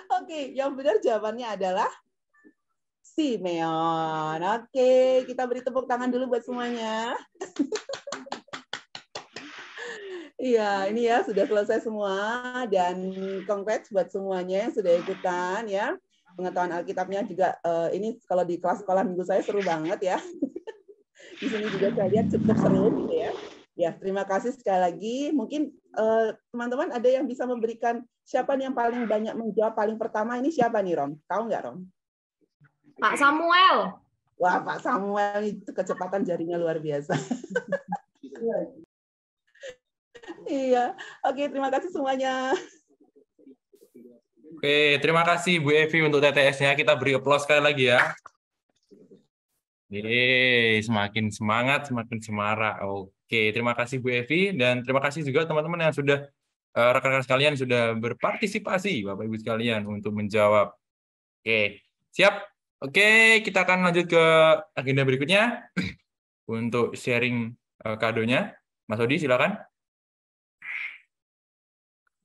Oke, yang benar jawabannya adalah Simeon. Oke, kita beri tepuk tangan dulu buat semuanya. Iya, ini ya sudah selesai semua dan congrats buat semuanya yang sudah ikutan ya. Pengetahuan Alkitabnya juga ini kalau di kelas sekolah minggu saya seru banget ya. Di sini juga saya lihat cukup seru gitu ya. Ya, terima kasih sekali lagi. Mungkin teman-teman ada yang bisa memberikan siapa nih yang paling banyak menjawab paling pertama ini siapa nih, Rom? Tahu nggak, Rom? Pak Samuel. Wah, Pak Samuel itu kecepatan jarinya luar biasa. Iya. Oke, terima kasih semuanya. Oke, terima kasih Bu Evi untuk TTS-nya. Kita beri aplaus sekali lagi ya. Semakin semangat, semakin semarak. Oke, terima kasih Bu Evi dan terima kasih juga teman-teman yang sudah rekan-rekan sekalian sudah berpartisipasi, Bapak Ibu sekalian, untuk menjawab. Oke, siap. Oke, kita akan lanjut ke agenda berikutnya untuk sharing kadonya. Mas Odi, silakan.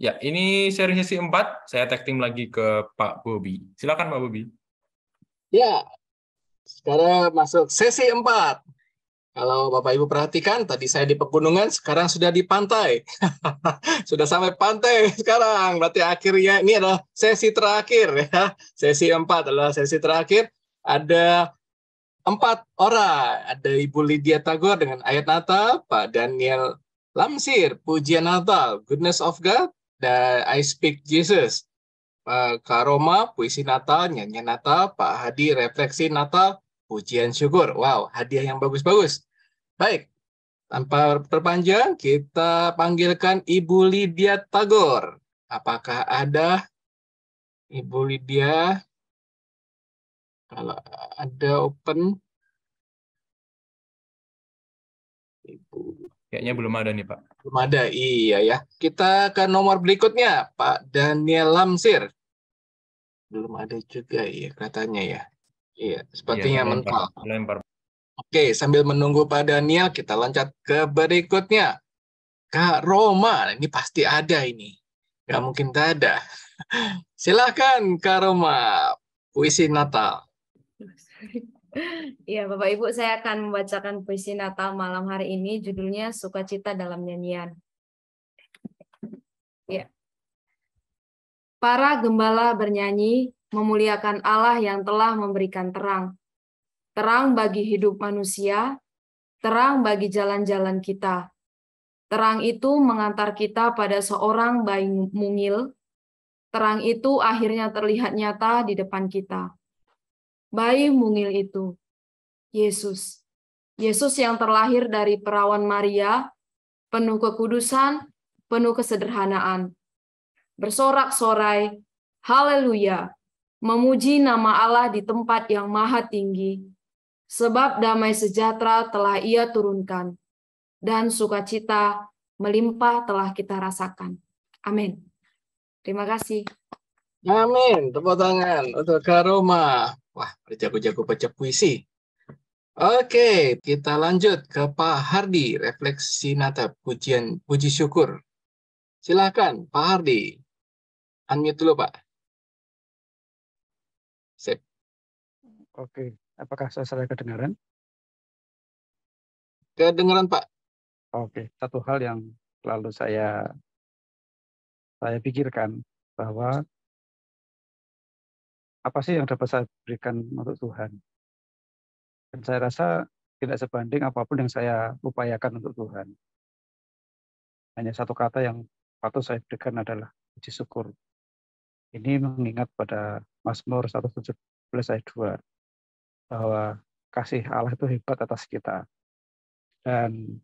Ya, ini sharing sesi 4. Saya tag team lagi ke Pak Bobi. Silakan Pak Bobi. Ya, sekarang masuk sesi 4. Kalau Bapak Ibu perhatikan, tadi saya di pegunungan, sekarang sudah di pantai. Sudah sampai pantai sekarang. Berarti akhirnya ini adalah sesi terakhir ya. Sesi 4 adalah sesi terakhir. Ada 4 orang. Ada Ibu Lydia Tagor dengan ayat Natal, Pak Daniel Lamsir, pujian Natal, Goodness of God, dan I Speak Jesus. Kak Roma, puisi Natal, nyanyian Natal, Pak Hadi, refleksi Natal, pujian syukur. Wow, hadiah yang bagus-bagus. Baik, tanpa perpanjang, kita panggilkan Ibu Lydia Tagor. Apakah ada Ibu Lydia? Kalau ada open. Kayaknya belum ada nih, Pak. Belum ada, iya ya. Kita ke nomor berikutnya, Pak Daniel Lamsir. Belum ada juga ya katanya ya. Iya, sepertinya mental. Lempar. Oke, sambil menunggu Pak Daniel, kita loncat ke berikutnya. Kak Roma, ini pasti ada ini. Nggak mungkin tak ada. Silakan Kak Roma, puisi Natal. Ya, Bapak Ibu, saya akan membacakan puisi Natal malam hari ini. Judulnya Sukacita dalam Nyanyian. Ya. Para gembala bernyanyi memuliakan Allah yang telah memberikan terang. Terang bagi hidup manusia, terang bagi jalan-jalan kita. Terang itu mengantar kita pada seorang bayi mungil. Terang itu akhirnya terlihat nyata di depan kita. Bayi mungil itu, Yesus. Yesus yang terlahir dari perawan Maria, penuh kekudusan, penuh kesederhanaan. Bersorak-sorai, haleluya, memuji nama Allah di tempat yang maha tinggi. Sebab damai sejahtera telah Ia turunkan, dan sukacita melimpah telah kita rasakan. Amin. Terima kasih. Amin. Tepuk tangan untuk Kak Roma. Wah, jago-jago baca puisi. Oke, kita lanjut ke Pak Hardi, refleksi Natal, puji syukur. Silakan, Pak Hardi. Unmute dulu, Pak. Sip. Oke, apakah saya kedengaran? Kedengaran, Pak. Oke, satu hal yang selalu saya pikirkan bahwa apa sih yang dapat saya berikan untuk Tuhan? Dan saya rasa tidak sebanding apapun yang saya upayakan untuk Tuhan. Hanya satu kata yang patut saya berikan adalah puji syukur. Ini mengingat pada Mazmur 117 ayat 2 bahwa kasih Allah itu hebat atas kita. Dan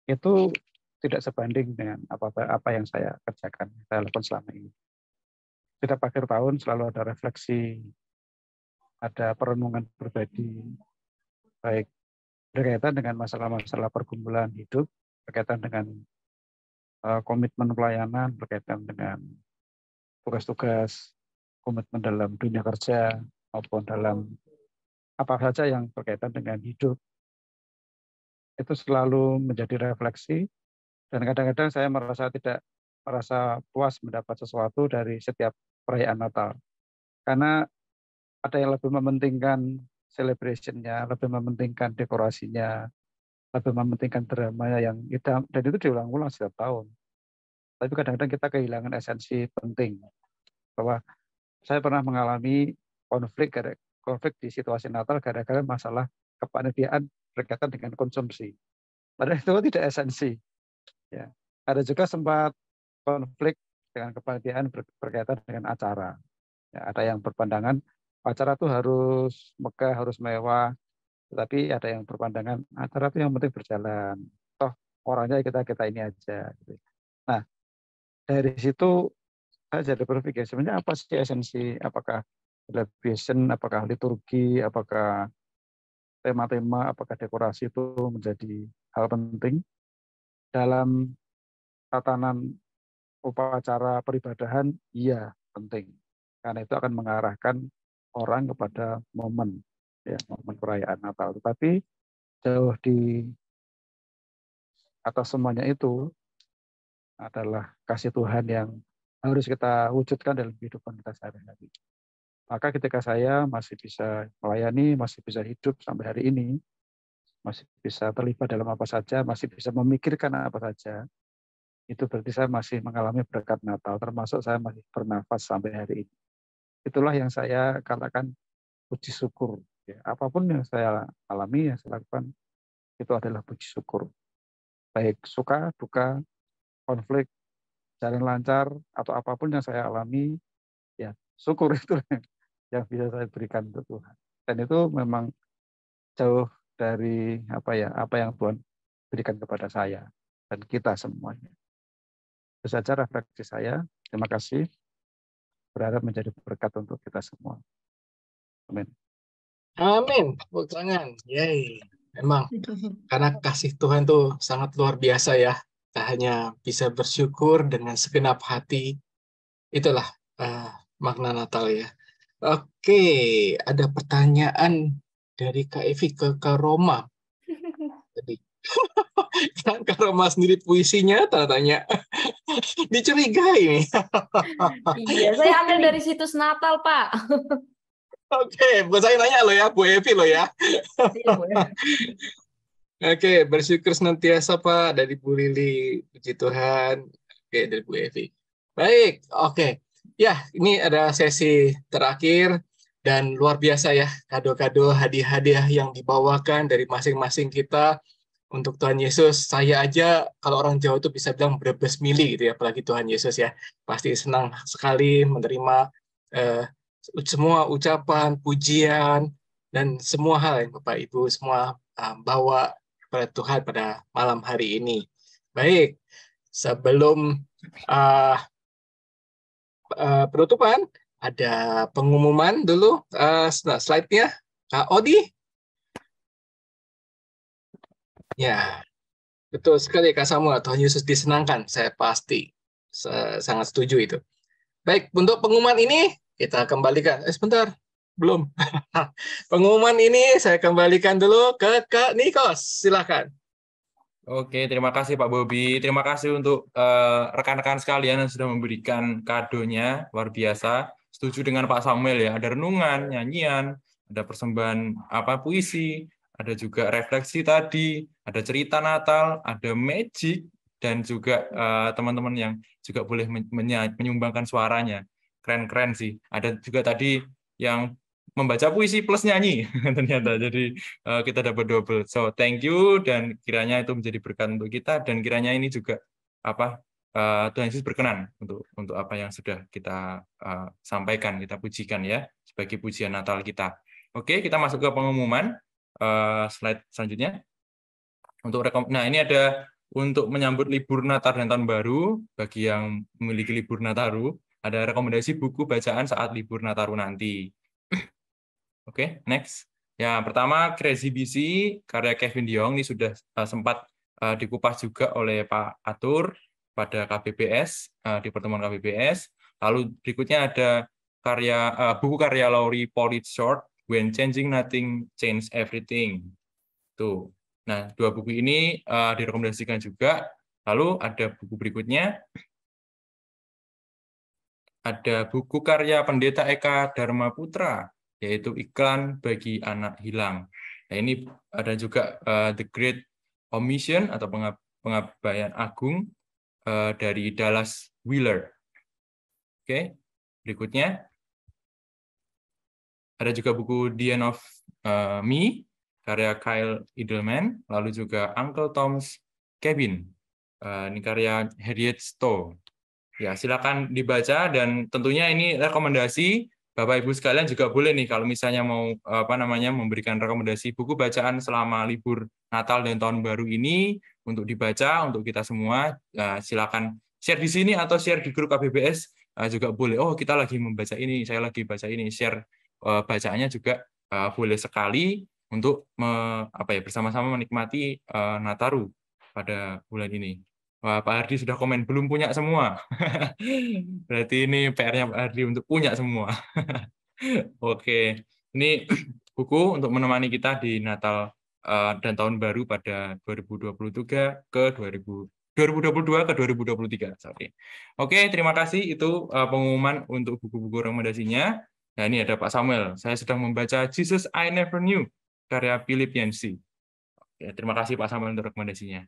itu tidak sebanding dengan apa yang saya kerjakan, saya lakukan selama ini. Setiap akhir tahun selalu ada refleksi, ada perenungan pribadi, baik berkaitan dengan masalah-masalah pergumulan hidup, berkaitan dengan komitmen pelayanan, berkaitan dengan tugas-tugas, komitmen dalam dunia kerja, maupun dalam apa saja yang berkaitan dengan hidup. Itu selalu menjadi refleksi, dan kadang-kadang saya tidak merasa puas mendapat sesuatu dari setiap perayaan Natal. Karena ada yang lebih mementingkan celebration-nya, lebih mementingkan dekorasinya, lebih mementingkan drama yang dan itu diulang-ulang setiap tahun. Tapi kadang-kadang kita kehilangan esensi penting. Bahwa saya pernah mengalami konflik di situasi Natal gara-gara masalah kepanitiaan berkaitan dengan konsumsi. Padahal itu tidak esensi. Ya. Ada juga sempat konflik dengan kepanitiaan berkaitan dengan acara. Ya, ada yang berpandangan acara itu harus megah, harus mewah, tetapi ada yang berpandangan acara itu yang penting berjalan. Toh orangnya kita ini aja. Gitu. Nah, dari situ saya jadi berpikir sebenarnya apa sih esensi, apakah celebration, apakah liturgi, apakah tema-tema, apakah dekorasi itu menjadi hal penting dalam tatanan upacara peribadahan. Iya, penting. Karena itu akan mengarahkan orang kepada momen, ya, momen perayaan Natal. Tetapi jauh di atas semuanya itu adalah kasih Tuhan yang harus kita wujudkan dalam kehidupan kita sehari-hari. Maka ketika saya masih bisa melayani, masih bisa hidup sampai hari ini, masih bisa terlibat dalam apa saja, masih bisa memikirkan apa saja, itu berarti saya masih mengalami berkat Natal, termasuk saya masih bernafas sampai hari ini. Itulah yang saya katakan puji syukur. Ya, apapun yang saya alami, yang saya lakukan, itu adalah puji syukur. Baik suka, duka, konflik, jalan lancar, atau apapun yang saya alami, ya syukur itu yang bisa saya berikan untuk Tuhan. Dan itu memang jauh dari apa yang Tuhan berikan kepada saya dan kita semuanya. Itu saja refleksi saya. Terima kasih. Berharap menjadi berkat untuk kita semua. Amin. Amin. Tepuk tangan. Yay. Memang karena kasih Tuhan tuh sangat luar biasa ya. Tak hanya bisa bersyukur dengan segenap hati. Itulah makna Natal ya. Oke, ada pertanyaan dari Kak Evi ke Kak Roma. Tadi. Kak Roma sendiri puisinya tanda tanya. Dicurigai nih. Iya, saya ambil dari situs Natal, Pak. Oke, bukan saya nanya lo ya, Bu Evi lo ya. Oke, bersyukur senantiasa Pak dari Bu Lili, puji Tuhan. Oke, dari Bu Evi. Baik, oke. Ya, ini ada sesi terakhir dan luar biasa ya, kado-kado, hadiah-hadiah yang dibawakan dari masing-masing kita untuk Tuhan Yesus. Saya aja kalau orang Jawa itu bisa bilang brebes mili gitu ya, apalagi Tuhan Yesus ya. Pasti senang sekali menerima semua ucapan, pujian, dan semua hal yang Bapak Ibu semua bawa kepada Tuhan pada malam hari ini. Baik, sebelum penutupan, ada pengumuman dulu slide-nya. Kak Odi? Ya, betul sekali Kak Samuel. Tuhan Yesus disenangkan, saya pasti sangat setuju itu. Baik, untuk pengumuman ini kita kembalikan. Sebentar, belum. Pengumuman ini saya kembalikan dulu ke Kak Nikos. Silakan. Oke, terima kasih Pak Bobi. Terima kasih untuk rekan-rekan sekalian yang sudah memberikan kadonya, luar biasa. Setuju dengan Pak Samuel ya, ada renungan, nyanyian, ada persembahan puisi, ada juga refleksi tadi, ada cerita Natal, ada magic, dan juga teman-teman yang juga boleh menyumbangkan suaranya. Keren-keren sih. Ada juga tadi yang membaca puisi plus nyanyi ternyata, jadi kita dapat double. So thank you, dan kiranya itu menjadi berkat untuk kita, dan kiranya ini juga Tuhan Yesus berkenan untuk apa yang sudah kita sampaikan, kita pujikan ya sebagai pujian Natal kita. Oke, kita masuk ke pengumuman slide selanjutnya. Nah, ini ada untuk menyambut libur Natal dan Tahun Baru. Bagi yang memiliki libur Nataru, ada rekomendasi buku bacaan saat libur Nataru nanti. Oke, next. Yang pertama, Crazy Busy, karya Kevin DeYoung. Ini sudah sempat dikupas juga oleh Pak Atur pada KBBS, di pertemuan KBBS. Lalu berikutnya ada buku karya Laurie Pollitt Short, When Changing Nothing Change Everything. Tuh. Nah, dua buku ini direkomendasikan juga. Lalu ada buku berikutnya, ada buku karya Pendeta Eka Dharma Putra, yaitu Iklan Bagi Anak Hilang. Nah, ini ada juga The Great Omission atau Pengabaian Agung dari Dallas Wheeler. Oke, berikutnya ada juga buku The End of Me karya Kyle Edelman, lalu juga Uncle Tom's Cabin, ini karya Harriet Stowe. Ya, silakan dibaca, dan tentunya ini rekomendasi Bapak Ibu sekalian juga boleh nih kalau misalnya mau memberikan rekomendasi buku bacaan selama libur Natal dan Tahun Baru ini untuk dibaca untuk kita semua, silakan share di sini atau share di grup KBBS juga boleh. Oh, kita lagi membaca ini, saya lagi baca ini, share bacaannya juga boleh sekali untuk bersama-sama menikmati Nataru pada bulan ini. Wah, Pak Hardi sudah komen, belum punya semua. Berarti ini PR-nya Pak Hardi untuk punya semua. Oke, ini buku untuk menemani kita di Natal dan Tahun Baru pada 2022 ke 2023. Sorry. Oke, terima kasih. Itu pengumuman untuk buku-buku rekomendasinya. Nah, ini ada Pak Samuel. Saya sedang membaca Jesus I Never Knew, karya Philip Yancey. Terima kasih Pak Samuel untuk rekomendasinya.